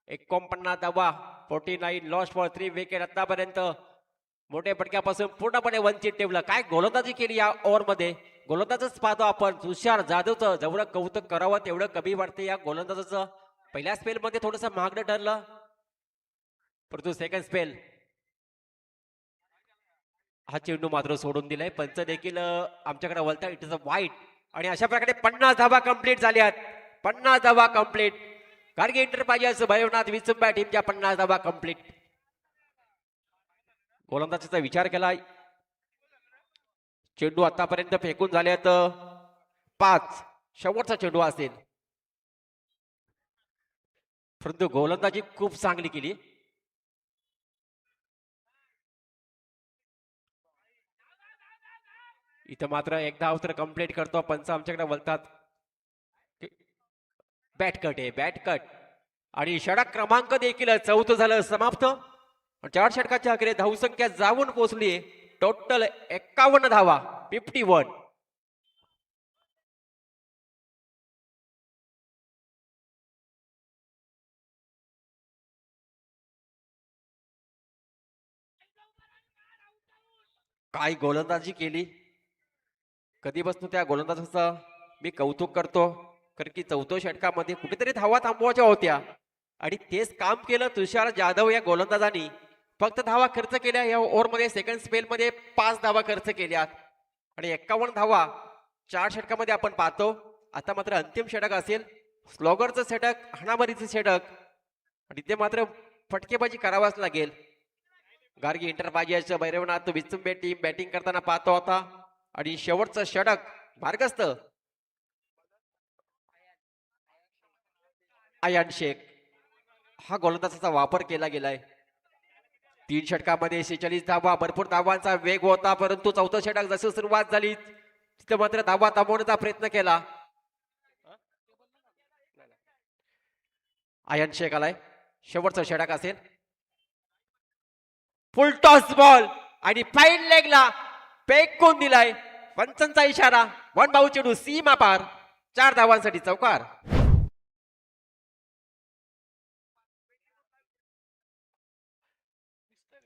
49 धावा 49 लॉस्ट फॉर 3 विकेट. आतापर्यंत मोठ्या फटक्यापासून पूर्णपणे वंचित ठेवलं. काय गोलंदाजी केली या ओव्हर मध्ये. गोलंदाजच पाहतो आपण तुषार जाधवचं. जेवढं कौतुक करावं तेवढं कमी वाटते या गोलंदाजाचं. पहिल्या स्पेल मध्ये थोडस महागडं ठरलं, परंतु सेकंड स्पेल हा चेंडू मात्र सोडून दिलाय. पंच देखील आमच्याकडे वळतात. इट इज अ वाईट. आणि अशा प्रकारे 50 धावा कंप्लीट झाल्यात. 50 धावा कंप्लीट. गाडगे इंटरप्राइजेस भैरवनाथ विचुंबा टीमच्या 50 धावा कंप्लीट. गोलंदाजीचा विचार केला. चेंडू आतापर्यंत फेकून झालेत 5. शेवटचा चेंडू असेल, परंतु गोलंदाजी खूप चांगली केली. इथं मात्र एक धाव तर कंप्लीट करतो. पंच आमच्याकडे बोलतात बॅट कट आहे, बॅट कट. आणि षटक क्रमांक देखील 4 झालं समाप्त. 4 षटकाच्या आकडे धावसंख्या जाऊन पोहोचली टोटल 51 धावा, 51. काय गोलंदाजी केली. कधीपासून त्या गोलंदाजाचं मी कौतुक करतो, कारण की 4थ्या षटकामध्ये कुठेतरी धावा थांबवायच्या होत्या आणि तेच काम केलं तुषार जाधव या गोलंदाजांनी. फक्त धावा खर्च केल्या या ओव्हरमध्ये. सेकंड स्पेलमध्ये 5 धावा खर्च केल्यात आणि 51 धावा 4 षटकामध्ये आपण पाहतो. आता मात्र अंतिम षटक असेल, स्लॉगरचं षटक, हाणामारीचं षटक आणि ते मात्र फटकेबाजी करावाच लागेल. गार्गी इंटरपाजियाचं भैरवनाथ विचुंबे टीम बॅटिंग करताना पाहतो होता आणि शेवटचं षटक मार्गस्थ अयान शेख हा गोलंदाजाचा वापर केला गेलाय. 3 षटकामध्ये 46 धावा, भरपूर धावांचा वेग होता, परंतु 4थं षटक जसं सुरुवात झाली तिथं मात्र धावा थांबवण्याचा प्रयत्न केला. अयान शेख आलाय. शेवटचं षटक असेल, फुल टॉस बॉल आणि फाईन लेगला फेकून दिलाय. पंचांचा इशारा, वन बाऊ चेंडू सीमा पार, 4 धावांसाठी चौकार.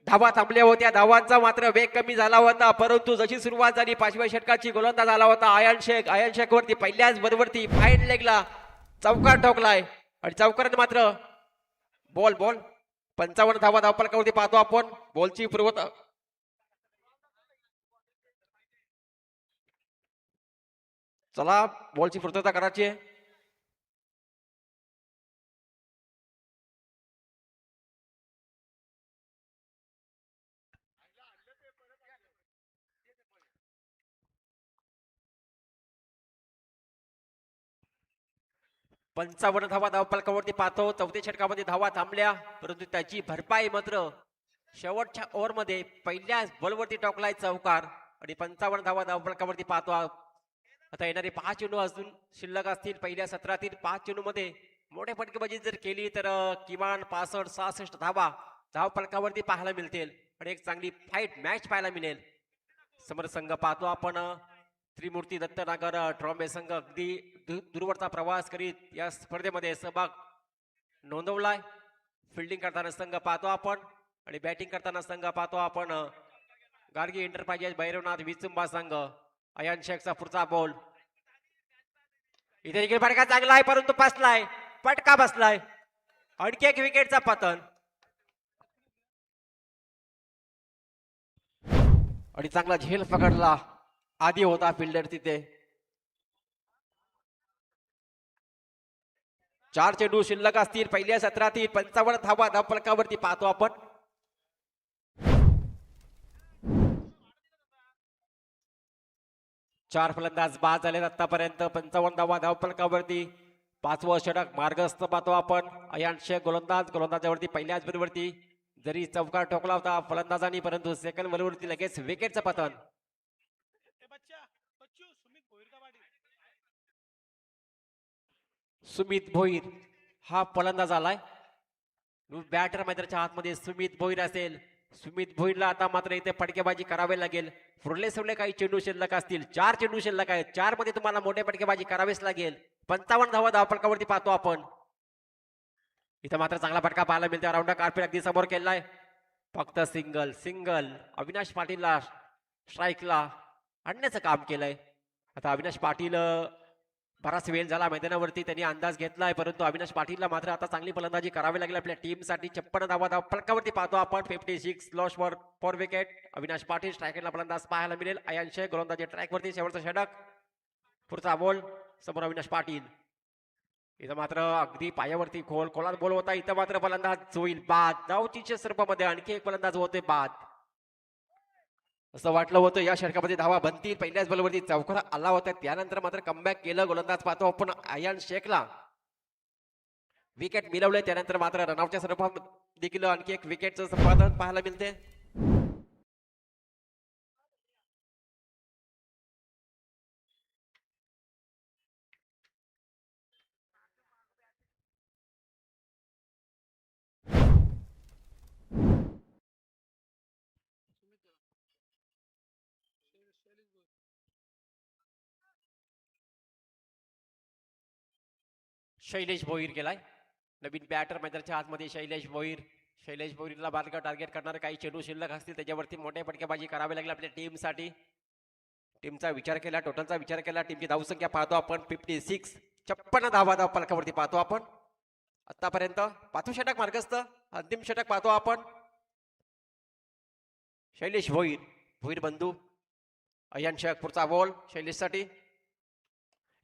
धावा थांबल्या होत्या, धावांचा मात्र वेग कमी झाला होता, परंतु जशी सुरुवात झाली 5व्या षटकाची गोलंदाज आला होता अयान शेख वरती पहिल्याच बरोबरती फाईन लेगला चौकार ठोकलाय आणि चौकारात मात्र बॉल 55 धावा धावफलकावरती पाहतो आपण. बॉलची पूर्वता चला, बॉलची पूर्तता करायची आहे. पंचावन्न धावा धावफलकावरती पाहतो. 4थ्या षटकामध्ये धावा थांबल्या, परंतु त्याची भरपाई मात्र शेवटच्या ओव्हरमध्ये पहिल्याच बॉलवरती टोकलाय चौकार आणि 55 धावा धावफलकावरती पाहतो. आता येणारे 5 चेंडू अजून शिल्लक असतील. पहिल्या सत्रातील 5 चेंडू मध्ये मोठ्या फटकेबाजी जर केली तर किमान 65-66 धावा धावफलकावरती पाहायला मिळतील आणि एक चांगली फाईट मॅच पाहायला मिळेल. समोर संघ पाहतो आपण त्रिमूर्ती दत्तनगर ट्रॉम्बे संघ अगदी दूरवरचा प्रवास करीत या स्पर्धेमध्ये सहभाग नोंदवलाय. फिल्डिंग करताना संघ पाहतो आपण आणि बॅटिंग करताना संघ पाहतो आपण गार्गी एंटरप्राइजेस भैरवनाथ विचुंबा संघ. अयान शेखचा पुढचा बॉल, इथे देखील फटका चांगला आहे, परंतु बसलाय, फटका बसलाय. आणखी एक विकेटचा पतन आणि चांगला झेल पकडला आधी होता फिल्डर तिथे. 4 चेंडू शिल्लक असतील. पहिल्या सत्रातील 55 धावा धावफलकावरती पाहतो आपण. चार फलंदाज बाद झाले आतापर्यंत. 55 धावा धावफलकावरती. 5वं षटक मार्गस्थ पाहतो आपण. अयान शेख गोलंदाजावरती पहिल्याच बरोबरती जरी चौकार ठोकला होता फलंदाजांनी, परंतु सेकंड बरोबरती लगेच विकेटचं पतन. सुमित भोईर हा फलंदाज आलाय. बॅटर मैदानाच्या आतमध्ये सुमित भोईर असेल. सुमित भोईरला आता मात्र इथे फटकेबाजी करावी लागेल. फुरले काही चेंडू शिल्लक असतील. 4 चेंडू शिल्लक आहेत. 4 मध्ये तुम्हाला मोठे फटकेबाजी करावीच लागेल. 55 धावा धावफलकावरती पाहतो आपण. इथं मात्र चांगला फटका पाहायला मिळतो. राऊंड कार्पेट अगदी समोर केलाय. फक्त सिंगल अविनाश पाटीलला स्ट्राईकला आणण्याचं काम केलंय. आता अविनाश पाटील बराच वेळ झाला मैदानावरती, त्यांनी अंदाज घेतलाय, परंतु अविनाश पाटीलला मात्र आता चांगली फलंदाजी करावी लागेल आपल्या टीमसाठी. 56 धावा धावफलकावरती पाहतो आपण. 56 loss for wicket. Avinash Patil स्ट्रायकरला फलंदाज पाहायला मिळेल. अयान शेख गोलंदाजी ट्रॅकवरती. शेवटचा षटक, पुढचा बॉल समोर अविनाश पाटील. इथं मात्र अगदी पायावरती खोलात बॉल होता. इथं मात्र फलंदाज होईल बाद. धावचीच्या स्वरूपामध्ये आणखी एक फलंदाज होते बाद. असं वाटलं होतं या षटकामध्ये धावा बनतील, पहिल्याच बॉलवरती चौकार आला होता, त्यानंतर मात्र कमबॅक केलं गोलंदाज पाहतो आपण आयन शेखला. विकेट मिळवले, त्यानंतर मात्र रनआउटच्या स्वरूपात देखील आणखी एक विकेटचं संपादन पाहायला मिळते. शैलेश भोईर गेलाय नवीन बॅटर मैदानाच्या आतमध्ये. शैलेश भोईरला बारका टार्गेट करणारे काही चेंडू शिल्लक असतील त्याच्यावरती मोठ्या फटकेबाजी करावी लागली आपल्या टीमसाठी. टीमचा विचार केला, टोटलचा विचार केला, टीमची धावसंख्या पाहतो आपण 56, 56 धावा फलकावरती पाहतो आपण आतापर्यंत. पाचवं षटक मार्गस्थ, अंतिम षटक पाहतो आपण. शैलेश भोईर बंधू अय्यन शेख पुढचा बॉल शैलेशसाठी.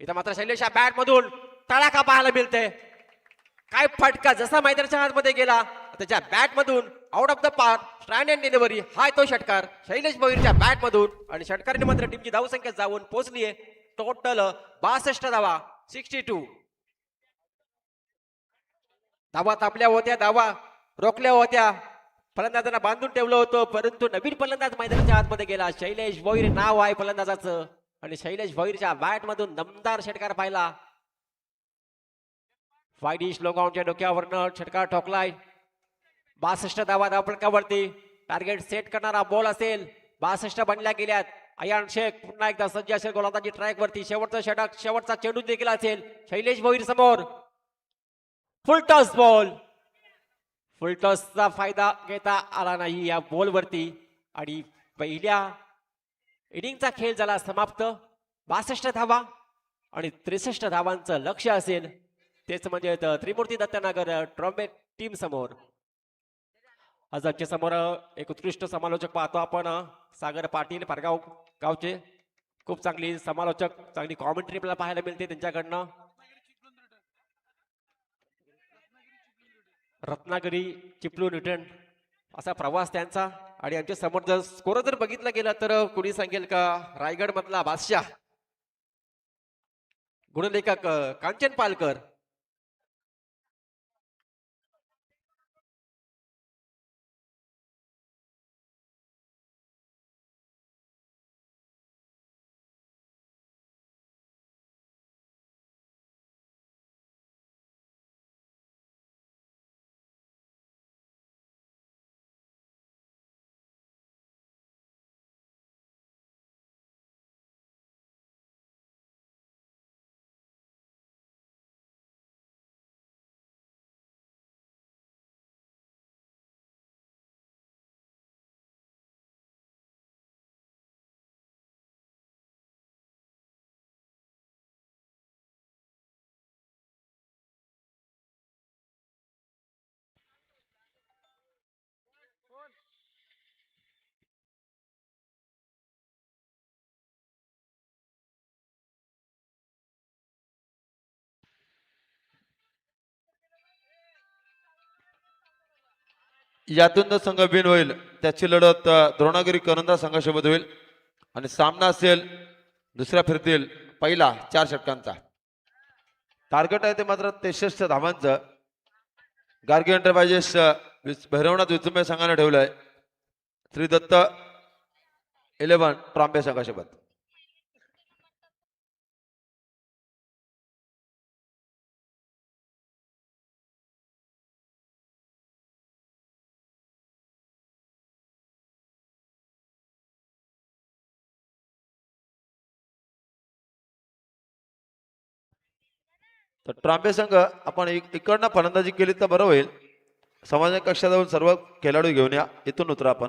इथं मात्र शैलेश या बॅट मधून तडाखा पाहायला मिळते. काय फटका, जसा मैदानाच्या आतमध्ये गेला त्याच्या बॅट मधून आउट ऑफ द पार, स्ट्रँड अँड डिलिव्हरी. हाय तो षटकार शैलेश भोईरच्या बॅट मधून आणि षटकाराने मात्र टीमची धावसंख्या जाऊन पोहोचलीये टोटल 62 धावा, 62 धावा. तापल्या होत्या, धावा रोखल्या होत्या, फलंदाजांना बांधून ठेवलं होतं, परंतु नवीन फलंदाज मैदानाच्या आतमध्ये गेला. शैलेश भोईर नाव आहे फलंदाजाचं आणि शैलेश भोईरच्या बॅट मधून दमदार षटकार पाहिला. वाईडिश लोगाऊनच्या डोक्यावरनं षटकार ठोकलाय. 62 धावा धावफलकावरती. टार्गेट सेट करणारा बॉल असेल. 62 बनल्या गेल्यात. अयान शेख पुन्हा एकदा सज्ज असेल गोलंदाजी ट्रॅक वरती. शेवटचा षटक, शेवटचा चेंडू देखील असेल शैलेश भोईर समोर. फुल टॉस बॉल, फुल टॉसचा फायदा घेता आला नाही या बॉलवरती आणि पहिल्या इनिंगचा खेळ झाला समाप्त. 62 धावा आणि 63 धावांचं लक्ष असेल, तेच म्हणजे त्रिमूर्ती दत्तनगर ट्रॉम्बे टीम समोर. आज आमच्या समोर एक उत्कृष्ट समालोचक पाहतो आपण, सागर पाटील पारगाव गावचे. खूप चांगली समालोचक, चांगली कॉमेंट्री आपल्याला पाहायला मिळते त्यांच्याकडनं. रत्नागिरी चिपळूण रिटर्न असा प्रवास त्यांचा. आणि आमच्या समोर जर स्कोर जर बघितलं गेलं तर कुणी सांगेल का रायगड मधला बादशाह गुणलेखक कांचन पालकर. यातून जो संघ विन होईल त्याची लढत द्रोणागिरी करंदा संघासोबत होईल आणि सामना असेल दुसऱ्या फिरतील पहिला 4 षटकांचा. टार्गेट आहे ते मात्र 63 धावांचं. गार्गी एंटरप्राइजेस भैरवनाथ विचुंबे संघाने ठेवलंय. श्री दत्त 11 ट्रॉम्बे संघासोबत. तर ट्रॉम्बे संघ आपण इकडनं फलंदाजी केली तर बरं होईल. समाज कक्षात जाऊन सर्व खेळाडू घेऊन या, इथून उतरा आपण.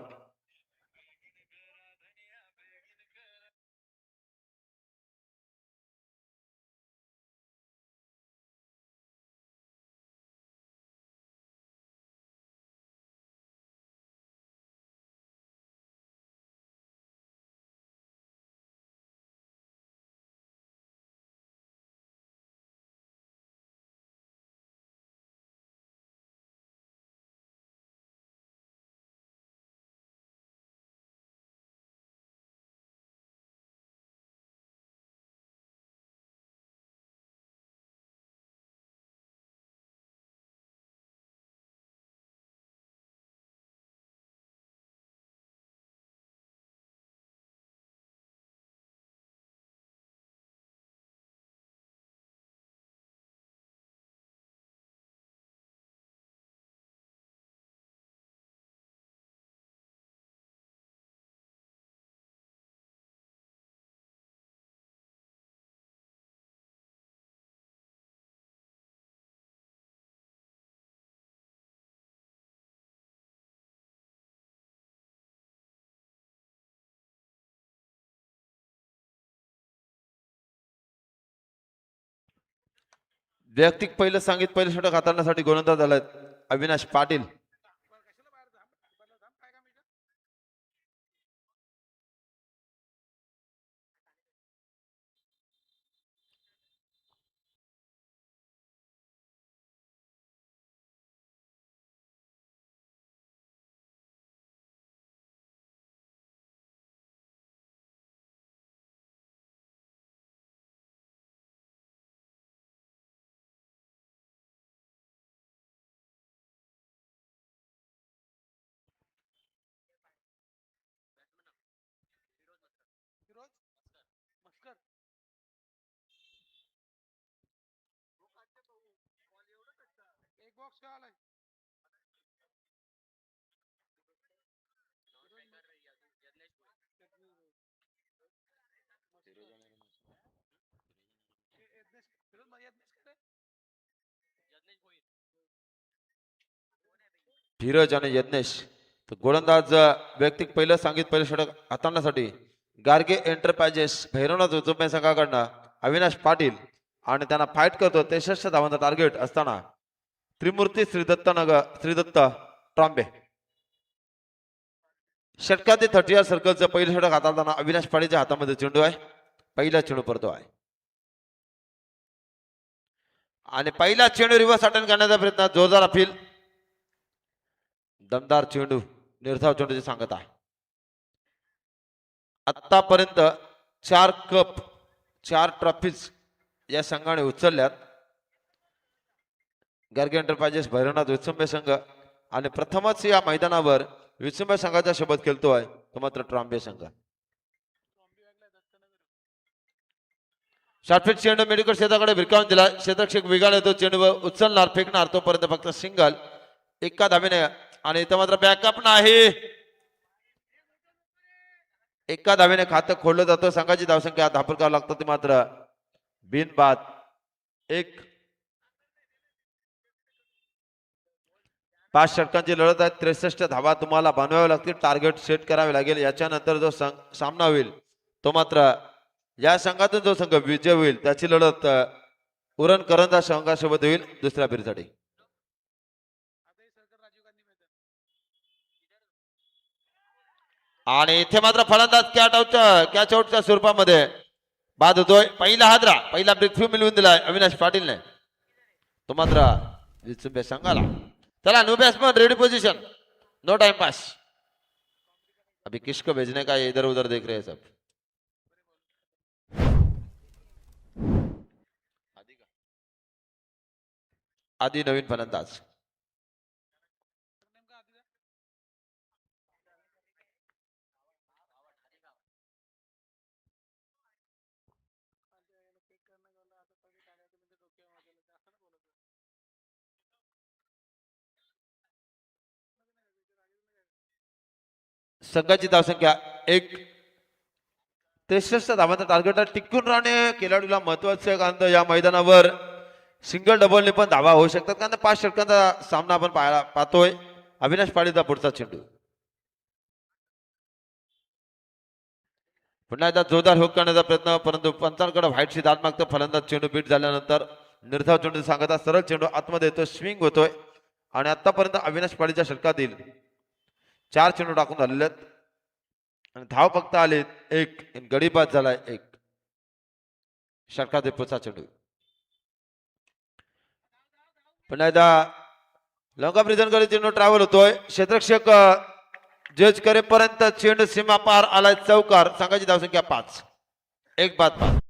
वैयक्तिक पहिलं सांगित पहिलं षटक हाताळण्यासाठी गोलंदाज झालेत अविनाश पाटील. धीरज आणि यज्ञेश. तर गोलंदाज वैयक्तिक पहिलं सांगित पहिलं षटक हाताळण्यासाठी गार्गे एंटरप्राइजेस भैरवनाथ उजमे संघाकडनं अविनाश पाटील आणि त्यांना फाईट करतो 63 धावांचा टार्गेट असताना त्रिमूर्ती श्रीदत्त ट्रॉम्बे. षटकातील 30 सर्कलचं पहिलं षटक हाताळताना अविनाश पाटीलच्या हातामध्ये चेंडू आहे. पहिला चेंडू पडतो आहे आणि पहिला चेंडू रिव्हर्स अटेंड करण्याचा प्रयत्न जोरदार अपील. दमदार चेंडू निर्धाव चेंडूची सांगत आहे. आतापर्यंत 4 कप 4 ट्रॉफीज या संघाने उचलल्यात. गार्गे एंटरप्राइजेस भैरवनाथ विसंबे संघ आणि प्रथमच या मैदानावर विसंबे संघाचा शपथ खेळतोय तो मात्र ट्रॉम्बे संघ. शॉर्टफिट चेंडू मेडिकल क्षेत्राकडे भिरकावून दिला. क्षेत्रक्षक वेगाने तो चेंडू उचलणार फेकणार तोपर्यंत फक्त सिंगल एका धावेने आणि इथं मात्र बॅकअप नाही. एका धावेने खातं खोडलं जातं. संघाची धावसंख्या धापूर करावं लागतं ते मात्र बिनबाद एक. 5 षटकांची लढत आहे. 63 धावा तुम्हाला बनवाव्या लागतील. टार्गेट सेट करावे लागेल. याच्यानंतर जो सामना होईल तो मात्र या संघातून जो संघ विजय होईल त्याची लढत उरण करंजा संघासोबत होईल दुसऱ्या फेरीसाठी. आणि इथे मात्र फलंदाज कॅच आउटच्या स्वरूपामध्ये बाद होतोय. पहिला हादरा पहिला ब्रेक थ्रू मिळवून दिलाय अविनाश पाटीलने. तो मात्र विसंबे संघाला. चला no batsman ready position no time pass. अभी किसको भेजने का इधर उधर देख रहे हैं सब. आधी नवीन फलंदाज. संघाची धावसंख्या 1. 63 धावांचा टार्गेट टिकून राहणे खेळाडूला महत्वाचे आहे. कारण या मैदानावर सिंगल डबलने पण धावा होऊ शकतात. कारण 5 षटकांचा सामना आपण पाहतोय. अविनाश पाटीलचा पुढचा चेंडू पुन्हा एकदा जोरदार हुक करण्याचा प्रयत्न परंतु पंचांकडे व्हाईटची दाद मागतं. फलंदाज चेंडू बीट झाल्यानंतर निर्धाव चेंडू सांगता सरळ चेंडू आतमध्ये येतो. स्विंग होतोय आणि आतापर्यंत अविनाश पाटीलच्या षटकातील 4 चेंडू टाकून झालेले आहेत आणि धाव फक्त आले 1. गडी बाद झालाय 1. षटकातील पुढचा चेंडू पुन्हा एकदा लंका ब्रिजनकडे चेंडू ट्रॅव्हल होतोय. क्षेत्रक्षक जज करेपर्यंत चेंडू सीमा पार आलाय. चौकार. संघाची धावसंख्या 5. 1 बाद 5.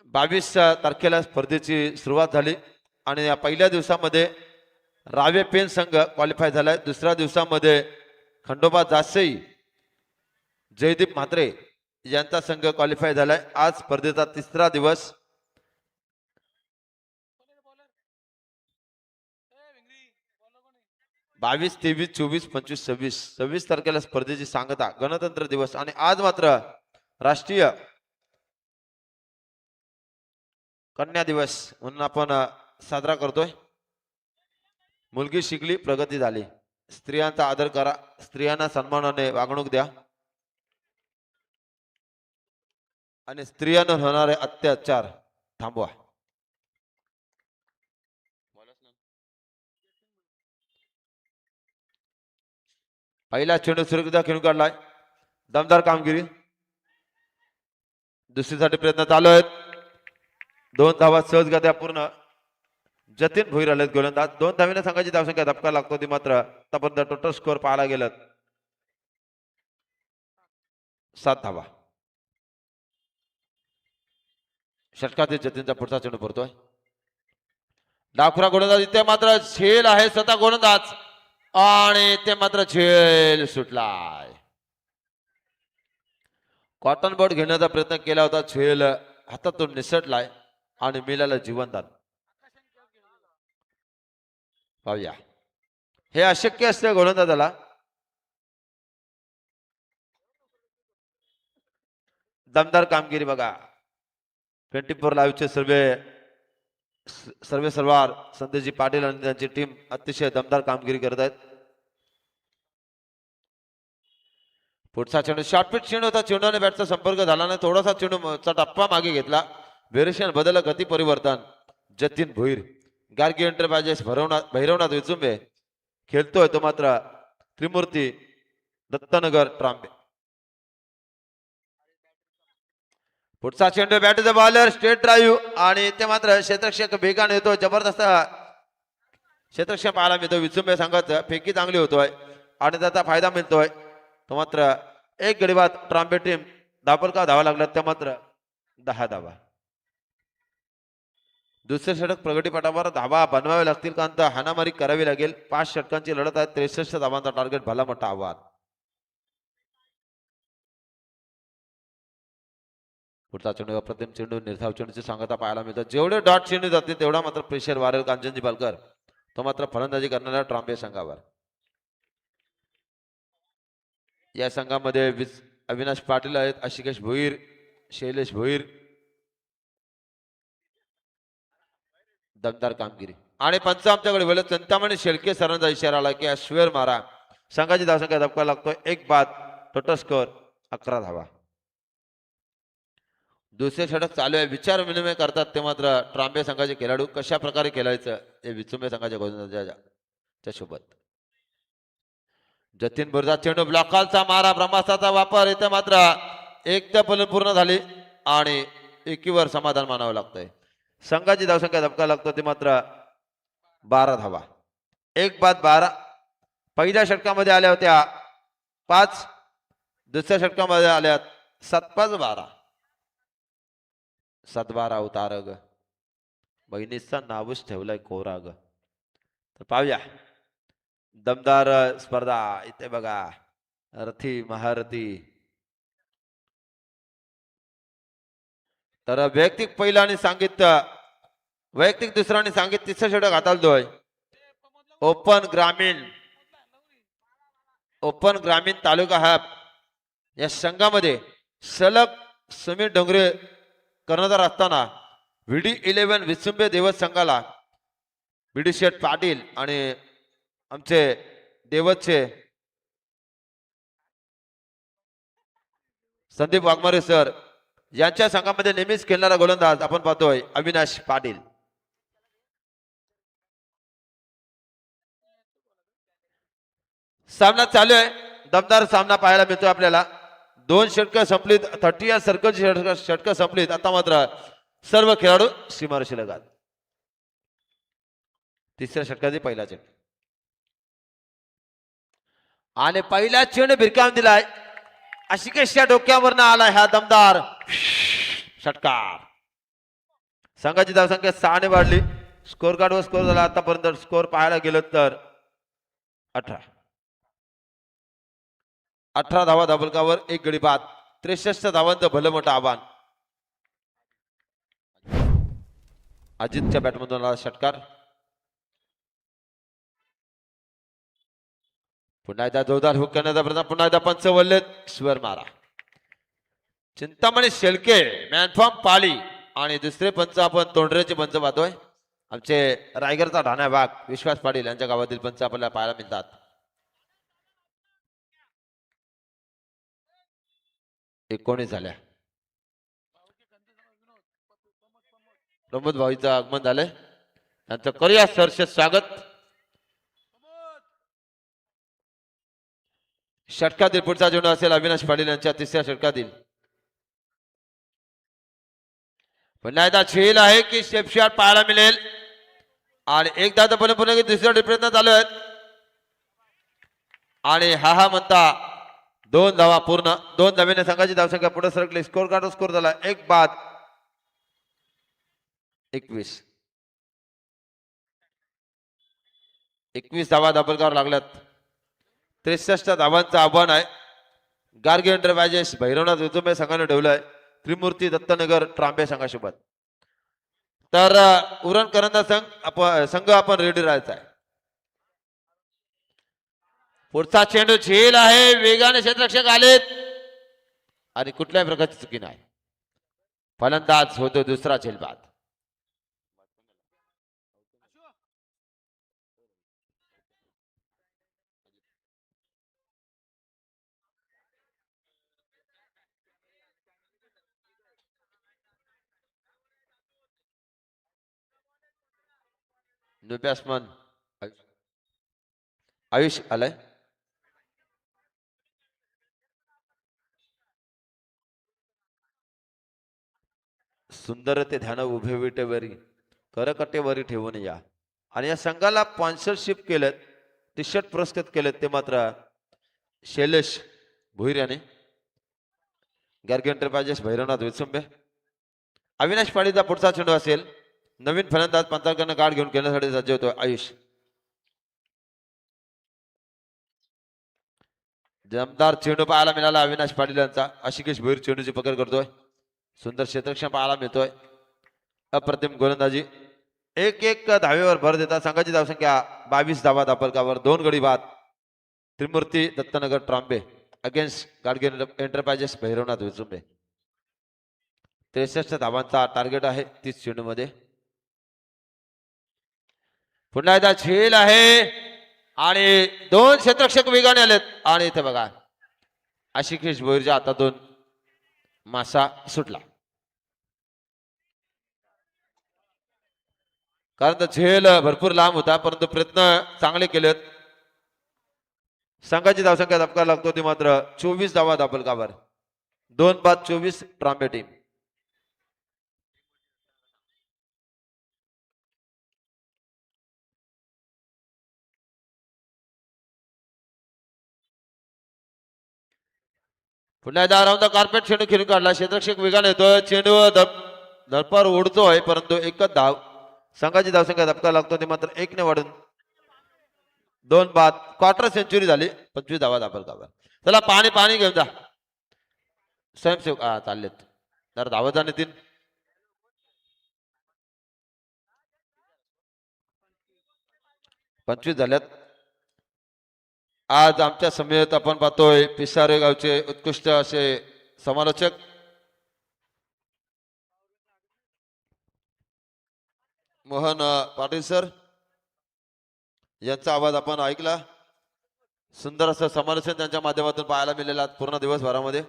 22 तारखेला स्पर्धेची सुरुवात झाली आणि या पहिल्या दिवसामध्ये रावे पेन संघ क्वालिफाय झालाय. दुसऱ्या दिवसामध्ये खंडोबा जासई जयदीप म्हात्रे यांचा संघ क्वालिफाय झालाय. आज स्पर्धेचा तिसरा दिवस. 22, 23, 24, 25, 26 तारखेला स्पर्धेची सांगता गणतंत्र दिवस आणि आज मात्र राष्ट्रीय कन्या दिवस म्हणून आपण साजरा करतोय. मुलगी शिकली प्रगती झाली. स्त्रियांचा आदर करा, स्त्रियांना सन्मानाने वागणूक द्या आणि स्त्रियांवर होणारे अत्याचार थांबवा. पहिला चेंडू सुरक्षित खेळून काढलाय. दमदार कामगिरी. दुसरीसाठी प्रयत्न चालू आहेत. 2 धावा सहजगत्या पूर्ण. जतीन भोईर आलेत गोलंदाज. 2 धावीने संघाची धावसंख्या धपका लागतो ती मात्र आतापर्यंत टोटल स्कोअर पाहायला गेलं 7 धावा. षटकातील जतीनचा पुढचा चेंडू पडतोय. डाखुरा गोलंदाज इथे मात्र झेल आहे स्वतः गोलंदाज आणि ते मात्र झेल सुटलाय. कॉटन बॉट घेण्याचा प्रयत्न केला होता. झेल हातातून निसटलाय आणि मिळालं जीवनदान. पाहूया हे अशक्य असतं गोलंदाजाला. दमदार कामगिरी बघा. 24 लाईव्हचे सर्वार संदेशजी पाटील आणि त्यांची टीम अतिशय दमदार कामगिरी करत आहेत. पुढचा चेंडू शॉर्टपिच चेंडू होता. चेंडूने बॅटचा संपर्क झाला नाही. थोडासा चेंडूचा टप्पा मागे घेतला. व्हेरिएशन बदल गती परिवर्तन. जतीन भोईर गार्गी एंटरप्राइजेस भैरवनाथ विचुंबे खेळतोय तो मात्र त्रिमूर्ती दत्तनगर ट्रांबे. पुढचा चेंडू bat the bowler straight drive आणि ते मात्र क्षेत्ररक्षक वेगाने येतो. जबरदस्त क्षेत्ररक्षक पाहायला मिळतो. विचुंबे संघाचं फेकी चांगली होतोय आणि त्याचा फायदा मिळतोय. तो मात्र एक गडी बाद ट्रांबे टीम धापलका धावा लागला त्या मात्र 10 धावा. दुसरे षटक प्रगतीपटावर धावा बनवावे लागतील कारण तर हाणामारी करावी लागेल. 5 षटकांची लढत आहे. 63 धावांचा टार्गेट भला मोठा आव्हान. पुढचा चेंडू अप्रतिम चेंडू निर्धाव चेंडूची सांगता पाहायला मिळतात. जेवढे डॉट चेंडू जातील तेवढा मात्र प्रेशर वारेल कांचनजी पालकर. तो मात्र फलंदाजी करणाऱ्या ट्रांबे संघावर. या संघामध्ये अविनाश पाटील आहेत, आशिकेश भोईर, शैलेश भोईर. दमदार कामगिरी आणि पंच आमच्याकडे वेळ चिंतामणी शेळके सरांचा इशारा आला की अश्वेर मारा. संघाची धावसंख्या धपका लागतोय. 1 बाद. टोटल स्कोअर 11 धावा. दुसरे षटक चालू आहे. विचार विनिमय करतात ते मात्र ट्रांबे संघाचे खेळाडू. कशा प्रकारे खेळायचं हे विचुंबे संघाच्या गोलंदाजाच्या सोबत. जतीन भोईरचा चेंडू ब्लॉकालचा मारा. ब्रह्मास्त्राचा वापर. इथे मात्र एकदा पूर्ण झाली आणि एकीवर समाधान मानावं लागतंय. संघाची धावसंख्या धपका लागतो ती मात्र 12 धावा. 1 बाद 12. पहिल्या षटकामध्ये आल्या होत्या 5. दुसऱ्या षटकामध्ये आल्या 7-5 12. 7-12 उतारग. बहिणीचा नावच ठेवलाय कोराग. तर पाहूया दमदार स्पर्धा. इथे बघा रथी महारथी. तर वैयक्तिक पहिला आणि सांगित वैयक्तिक दुसरा आणि सांगित तिसरा षटक हाताळतोय. ओपन ग्रामीण तालुका हब या संघामध्ये सलग समीर डोंगरे कर्णधार असताना VD11 विचुंबे देवत संघाला BD शेठ पाटील आणि आमचे देवतचे संदीप वाघमारे सर यांच्या संघामध्ये नेहमीच खेळणारा गोलंदाज आपण पाहतोय अविनाश पाटील. सामना चालू आहे. दमदार सामना पाहायला मिळतोय आपल्याला. 2 षटकं संपलीत. 30 या सर्कलची षटकं संपलीत. आता मात्र सर्व खेळाडू सीमारेषी लगत. तिसऱ्या षटकाचे पहिला चेंडू आणि पहिला चेंडू भिरकावून दिलाय. आशिकेशच्या डोक्यावरनं आलाय हा दमदार षटकार. संघाची धावसंख्या 6 ने वाढली. स्कोर कार्डवर स्कोर झाला आतापर्यंत स्कोर पाहायला गेलं तर 18. 18 धावा धाबलकावर 1 गडी बाद. 63 धावांचं भलं मोठं आव्हान. अजितच्या बॅटमधून आला षटकार. पुन्हा एकदा जोरदार हुक करण्याचा प्रयत्न. पुन्हा एकदा पंच वल्लेत स्वर मारा. चिंतामणी शेळके मॅनफॉर्म पाली आणि दुसरे पंच आपण तोंडरेचे पंच पाहतोय. आमचे रायगडचा ढाणा भाग विश्वास पाटील यांच्या गावातील पंच आपल्याला पाहायला मिळतात. एकोणीस झाल्या. प्रमोद भाऊचं आगमन झालंय. त्यांचं करूया सहर्ष स्वागत. षटकातील पुढचा चेंडू असेल अविनाश पाटील यांच्या तिसऱ्या षटकातील. पुन्हा एकदा झेल आहे की स्टेप शॉट पाहायला मिळेल आणि एकदा तर पुन्हा दुसऱ्या प्रयत्न चालू आहेत आणि हा म्हणता 2 धावा पूर्ण. 2 धावेने संघाची धावसंख्या पुढे सरकली. स्कोर कार्ड स्कोर झाला 1 बाद 21. 21 धावा धाबलकावर लागल्यात. 63 धावांचं आव्हान आहे. गार्गे एंटरप्राइजेस भैरवनाथ उजुंबे संघाने ठेवलंय. त्रिमूर्ती दत्तनगर ट्रांबे संघासोबत. तर उरण करंदा संघ आपण रेडी राहायचा आहे. पुढचा चेंडू झेल आहे. वेगाने क्षेत्ररक्षक आलेत आणि कुठल्याही प्रकारची चुकी नाही. फलंदाज होतो दुसरा झेल बाद. न्यू बॅट्समन आयुष आलाय. सुंदर ते ध्यान उभे विटेवरी करकटेवरी ठेवून या. आणि या संघाला स्पॉन्सरशिप केलेत, टी शर्ट पुरस्कृत केलेत ते मात्र शैलेश भोईर याने. गार्गे एंटरप्राइजेस भैरवनाथ विचुंबे. अविनाश पाडीचा पुढचा चेंडू असेल. नवीन फलंदाज पंचांकडनं गाठ घेऊन खेळण्यासाठी सज्ज होतो आयुष. दमदार चेंडू पाहायला मिळाला अविनाश पाटील यांचा. आशिकेश भोईर चेंडूची पकड करतोय. सुंदर क्षेत्ररक्षण पाहायला मिळतोय. अप्रतिम गोलंदाजी. 1-1 धावेवर भर देतात. संघाची धावसंख्या 22 धावा धापलकावर 2 गडी बाद. Trimurti Dattanagar Trombay against Gadge enterprises Bhairavnath Vichumbe. 63 धावांचा टार्गेट आहे 30 चेंडू मध्ये. पुन्हा एकदा झेल आहे आणि 2 क्षेत्ररक्षक वेगाने आलेत आणि इथे बघा आशिकेश भोईरच्या हातातून मासा सुटला. कारण तो झेल भरपूर लांब होता परंतु प्रयत्न चांगले केलेत. संघाची धावसंख्या धपका लागतो ती मात्र 24 धावा धापलकावर. 2 बाद 24 ट्रांबे टीम. पुन्हा एकदा अराउंड द कार्पेट चेंडू खेळून काढला. क्षेत्ररक्षक वेगाने येतोय. चेंडू धडपार ओढतोय परंतु एकच धाव. संघाची धावसंख्या धपका लागतो ते मात्र 1 ने वाढून 2 बाद. क्वार्टर सेंचुरी झाली. 25 धावा धापलकावर. चला पाणी घेऊन जा. स्वयंसेवक चाललेत जरा धावत जा नितीन. पंचवीस झाल्यात. आज आमच्या समेत आपण पाहतोय पिसारे गावचे उत्कृष्ट असे समालोचक मोहन पाटील सर यांचा आवाज आपण ऐकला. सुंदर असं समालोचन त्यांच्या माध्यमातून पाहायला मिळालं पूर्ण दिवसभरामध्ये.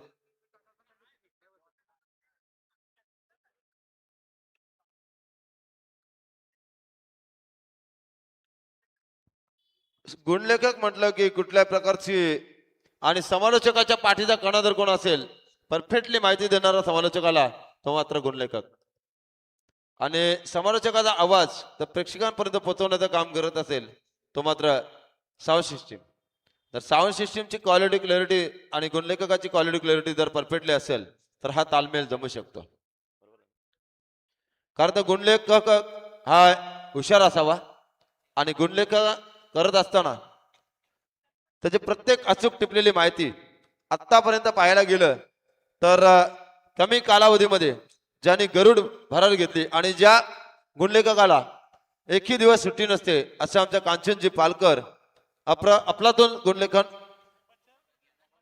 गुणलेखक म्हटलं की कुठल्या प्रकारची आणि समालोचकाच्या पाठीचा कणा जर कोण असेल परफेक्टली माहिती देणारा समालोचकाला तो मात्र गुणलेखक. आणि समालोचकाचा आवाज तर प्रेक्षकांपर्यंत पोहोचवण्याचं काम करत असेल तो मात्र साऊंड सिस्टीम. तर साऊंड सिस्टीमची क्वालिटी क्लॅरिटी आणि गुणलेखकाची क्वालिटी क्लॅरिटी जर परफेक्टली असेल तर हा तालमेल जमू शकतो. कारण तर गुणलेखक हा हुशार असावा आणि गुणलेख करत असताना त्याची प्रत्येक अचूक टिपलेली माहिती आतापर्यंत पाहायला गेलं तर कमी कालावधीमध्ये ज्यांनी गरुड भरारी घेतली आणि ज्या गुणलेखकाला एकही दिवस सुट्टी नसते असे आमच्या कांचनजी पालकर अफलातून गुणलेखन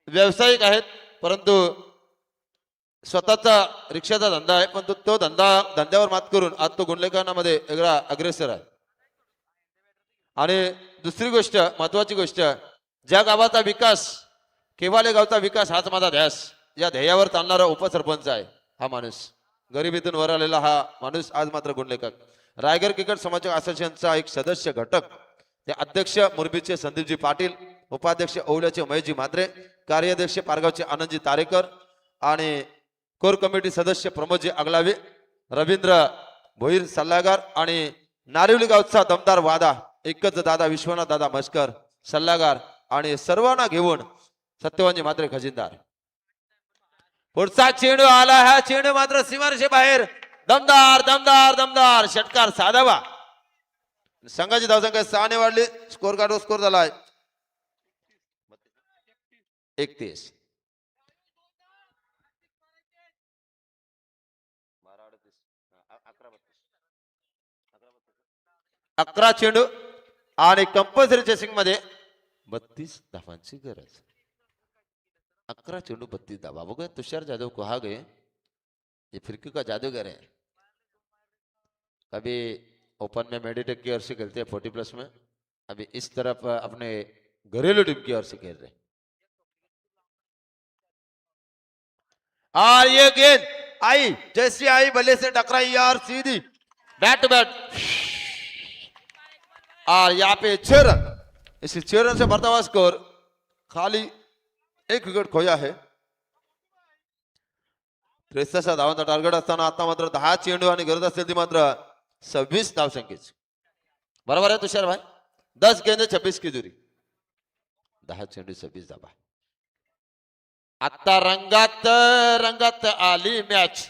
व्यावसायिक आहेत, परंतु स्वतःचा रिक्षाचा धंदा आहे, पण तो धंद्यावर मात करून आज तो गुणलेखनामध्ये वेगळा अग्रेसर आहे. आणि दुसरी गोष्ट, महत्वाची गोष्ट, ज्या गावाचा विकास, केवाले गावचा विकास हाच माझा ध्यास, या ध्येयावर चालणारा उपसरपंच आहे हा माणूस. गरिबीतून वर आलेला हा माणूस आज मात्र गुणलेखक. रायगड क्रिकेट समाजक असोसिएशनचा एक सदस्य घटक, ते अध्यक्ष मुरबीचे संदीपजी पाटील, उपाध्यक्ष ओवल्याचे महेशजी म्हात्रे, कार्याध्यक्ष पारगावचे आनंदजी तारेकर आणि कोर कमिटी सदस्य प्रमोदजी अगलावे, रवींद्र भोईर सल्लागार आणि नारिवली गावचा दमदार वादा एकच दादा विश्वनाथ दादा मस्कर सल्लागार आणि सर्वांना घेऊन सत्यवानजी मात्रे खजिनदार. पुढचा चेंडू आला, हा चेंडू मात्र सीमारेषे बाहेर. दमदार दमदार दमदार षटकार साधावा. संघाची धावसंख्या 6 ने वाढली. स्कोर कार्ड स्कोर झालाय 31. 11 चेंडू आणि कंपल्सरी चेसिंग मध्ये 32 धावांची गरज. 11 चेंडू 32 धावा. बघूया तुषार जाधव कहा गए, ये फिरकी का जादूगर है. कभी ओपन में मेडिटेक की ओर से खेलते हैं 40+ में, अभी इस तरफ अपने घरेलू टीम की ओर से खेल रहे. और ये गेंद आई, जैसी आई बल्ले से टकराई यार सीधी बैट टू बैट. और यहाँ पे 6 रन, इस 6 रन से बढ़ता हुआ स्कोर. खाली 1 विकेट खोया है. 63 धावांचा टार्गेट असताना आता मात्र 10 चेंडू आणि गरज असेल ती मात्र 26 धावसंख्येची. बरोबर आहे तुषार भाई. 10 गेंदे 26 की दुरी, 10 चेंडू 26 धावा. आता रंगात रंगात आली मॅच.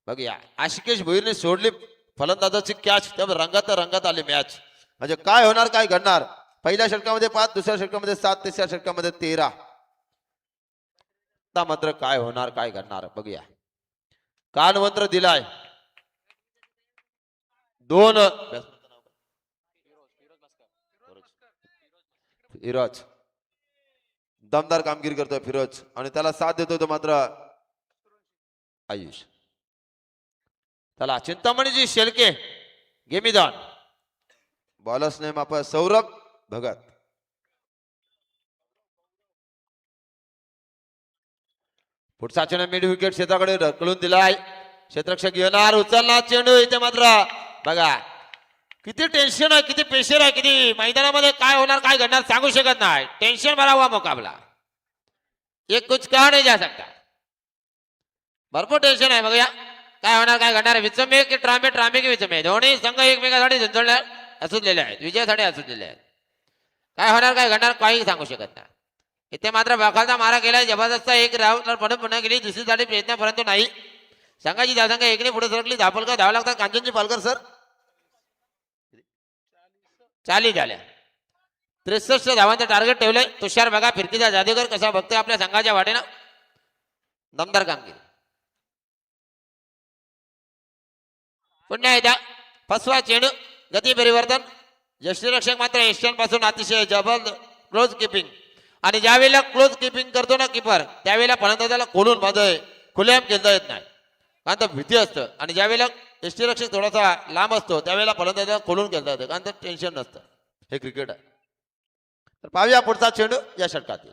बघूया आशिकेश भोईरने सोडली फलंदाजाची कॅच, त्यामुळे रंगात रंगात आली मॅच. म्हणजे काय होणार, काय घडणार. पहिल्या षटकामध्ये 5, दुसऱ्या षटकामध्ये 7, तिसऱ्या षटकामध्ये 13. आता मात्र काय होणार, काय घडणार बघूया. कानमंत्र दिलाय 2. फिरोज दमदार कामगिरी करतोय फिरोज आणि त्याला साथ देतोय तो मात्र आयुष. त्याला चिंतामणीजी शेलके गेमीदान. बॉलर्स नेम आपण सौरभ भगत. पुढचा चेंडू मिड विकेट क्षेत्राकडे ढकलून दिलाय. क्षेत्ररक्षक येणार, उचलणार चेंडू. इथे मात्र बघा किती टेन्शन आहे, किती प्रेशर आहे, किती मैदानामध्ये काय होणार काय घडणार सांगू शकत नाही. टेन्शन भरा हुआ मुकाबला, ये कुछ कहा नहीं जा सकता. भरपूर टेन्शन आहे. बघूया काय होणार काय घडणार. विचमे की ट्रामे, ट्रामे की विचमे, दोन्ही संघ एकमेकांसाठी झुंजल्या असुरलेले आहेत, विजयासाठी असुरलेले आहेत. काय होणार काय घडणार काही सांगू शकत नाही. इथे मात्र बखालचा मारा केलाय जबरदस्त. एक राऊंड पडून पुन्हा गेली दुसरीसाठी प्रयत्न, परंतु नाही. संघाची धावसंख्या 1 ने पुढे सरकली. धापलकर धावा लागतात कांचनजी पालकर सर. 40 झाल्या. 63 धावांचं टार्गेट ठेवलंय. तुषार बघा फिरकीचा जादूगर कसा बघतोय आपल्या संघाच्या वाटेनं. दमदार कामगिरी. पुन्हा एकदा 5वा चेंडू, गती परिवर्तन. यष्टीरक्षक मात्र एशियन पासून अतिशय जबरदस्त क्लोज किपिंग. आणि ज्यावेळेला क्लोज किपिंग करतो ना किपर, त्यावेळेला फलंदाजाला खोलून मध्ये खुलेआम खेळता येत नाही, कारण तर भीती असतं. आणि ज्यावेळेला यष्टीरक्षक थोडासा लांब असतो त्यावेळेला फलंदाजाला खोलून खेळता येतं, कारण तर टेन्शन नसतं. हे क्रिकेट आहे. तर पाहूया पुढचा चेंडू या षटकातील.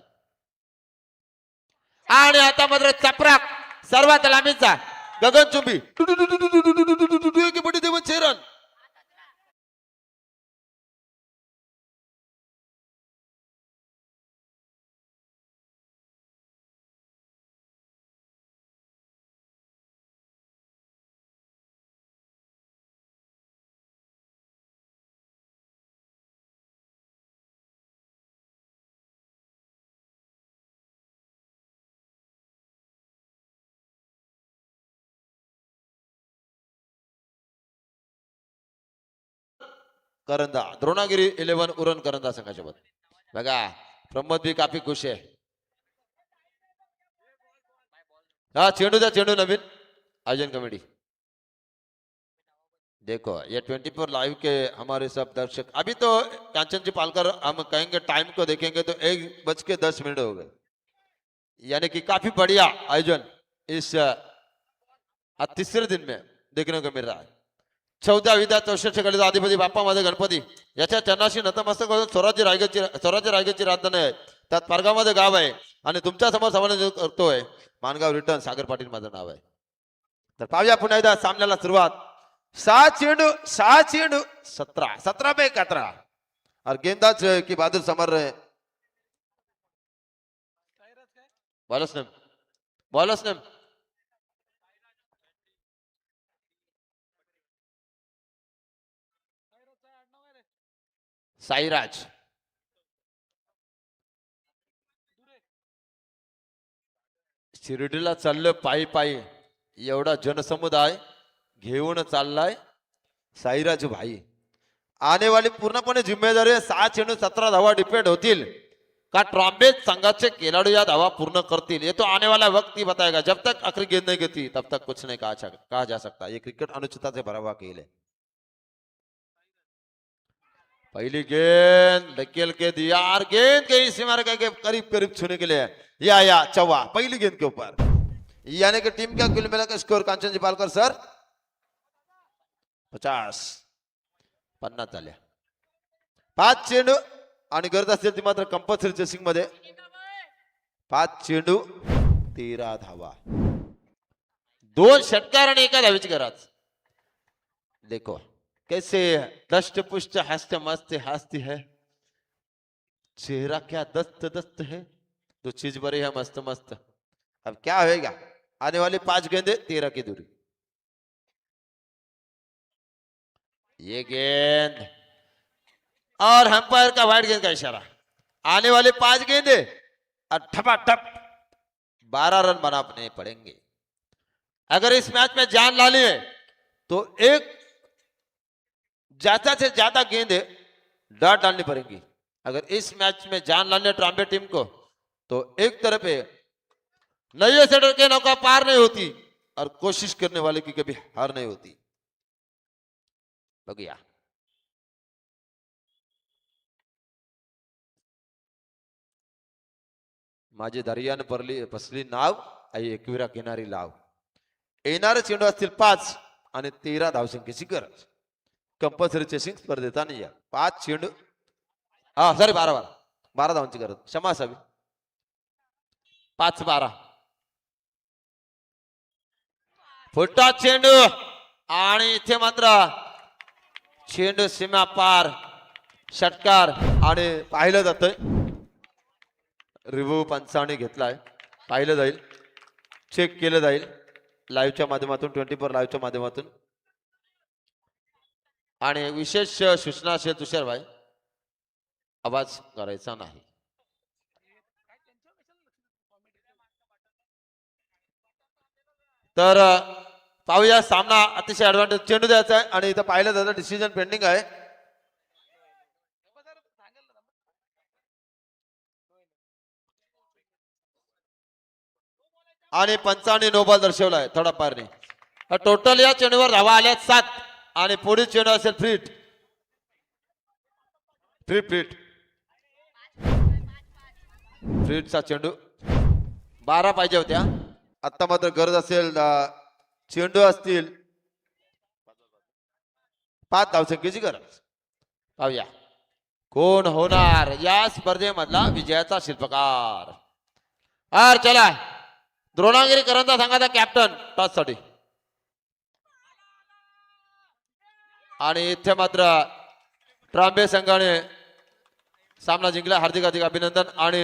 आणि आता मात्र चपराक सर्वात लांबीचा गगनचुंबी मोठी 6 रन. करंदा द्रोणागिरी 11 उरण करंदा संघासोबत. बघा प्रमोद भी काफी खुश आहे. हा चेंडू द्या चेंडू नवीन आयोजन कमेटी. देखो ये 24 लाइव के हमारे सब दर्शक अभी तो कांचन जी पालकर हम कहेंगे टाइम को देखेंगे तो 1:10 हो गए. यानी कि काफी बढ़िया आयोजन इस तीसरे दिन में देखने को मिल रहा है. 14 विद्या 64 गणित अधिपती बाप्पा माझे गणपती याच्या चरणाशी नतमस्तक होऊन स्वराज्य रायगडची राजधानी आहे. त्यात पारगावमध्ये गाव आहे आणि तुमच्या समोर समालोचन करतोय मानगाव रिटर्न सागर पाटील माझं नाव आहे. तर पाहूया पुन्हा एकदा सामन्याला सुरुवात. 7 चेंडू 17 पे 11 और गेंदाज की बहादुर समर रहे. Bowlers name Sairaj. शिर्डीला चाललं पायी पायी एवढा जनसमुदाय घेऊन चाललाय साईराज भाई. आने वाली पूर्णपणे जिम्मेदारी आहे. 7 चेंडू 17 धावा डिपेंड होतील का ट्रॉम्बे संघाचे खिलाड़ी या धावा पूर्ण करतील. ये तो आने वाला वक्त ही बताएगा. जब तक आखिरी गेंद नहीं गिरती तब तक कुछ नहीं कहा जा सकता. ये क्रिकेट अनुचिता से भरा हुआ खेल है. पहली गेंद धकेल के दिया और गेंद कहीं सीमा रेखा के करीब करीब छूने के लिए या चौवा पहली गेंद के ऊपर. यानी कि टीम का कुल मिलाकर स्कोर कांचन जी पालकर सर 50 झाल्या. 5 चेंडू आणि गरज असेल ती मात्र कंपल्सरी चेसिंग मध्ये. 5 चेंडू 13 धावा 2 षटकार आणि 1 धावेची गरज. देखो कैसे दष्ट पुष्ट हस्त मस्त हस्ती है. चेहरा क्या दस्त है तो चीज बड़ी है मस्त मस्त. अब क्या होएगा. आने वाली 5 गेंदे 13 की दूरी. ये गेंद और अंपायर का वाइड गेंद का इशारा. आने वाले 5 गेंदे और ठपाठप 12 रन बनाने पड़ेंगे. अगर इस मैच में जान लानी है तो एक ज्यादा से ज्यादा गेंदे डॉट डालनी पड़ेंगी. अगर इस मैच में जान लानी है ट्रॉम्बे टीम को तो एक तरफ है नए सेटर के नौका पार नहीं होती और कोशिश करने वाले की कभी हार नहीं होती. बघूया. माझे दर्यान बसली नाव आई एकविरा किनारी लाव. येणारे चेंडू असतील 5 आणि 13 धावसंख्येची गरज. कंपल्सरी चेसिंग स्पर्धेचा नियम. 5 चेंडू सॉरी 12 धावांची गरज. क्षमा असावी. 5-12 फुटा चेंडू आणि इथे मात्र चेंडू सीमा पार षटकार आणि पाहिलं जातंय. रिव्ह्यू पंचाने घेतलाय. पाहिलं जाईल चेक केलं जाईल लाईव्हच्या माध्यमातून 24 लाईव्हच्या माध्यमातून. आणि विशेष सूचना असेल तुषार भाई आवाज करायचा नाही. तर पाहूया सामना अतिशय ऍडव्हान्टेज. चेंडू द्यायचा आहे आणि इथं पाहिलं जातं डिसिजन पेंडिंग आहे. आणि पंचाने नो बॉल दर्शवलाय थोडा पारने. टोटल या चेंडूवर धावा आल्या 7 आणि पुढील चेंडू असेल फ्रीट. फ्रीटचा चेंडू 12 पाहिजे होत्या. आता मात्र गरज असेल चेंडू असतील 5 धावसंख्येची गरज. पाहूया कोण होणार या स्पर्धेमधला विजयाचा शिल्पकार. चला द्रोणागिरी करंदा संघाचा कॅप्टन टॉस साठी. आणि इथे मात्र ट्रॉम्बे संघाने सामना जिंकला. हार्दिक अभिनंदन आणि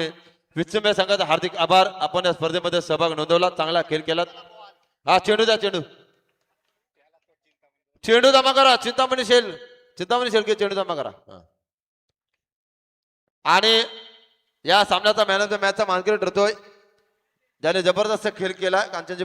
विचंबे संघाचा हार्दिक आभार. आपण या स्पर्धेमध्ये सहभाग नोंदवला. चांगला खेळ केलात. चेंडू द्या चेंडू जमा करा. चिंतामणी शेल के चेंडू जमा करा. आणि या सामन्याचा मॅन ऑफ द मॅचचा मानकरी ठरतोय ज्याने जबरदस्त खेळ केला कांचनजी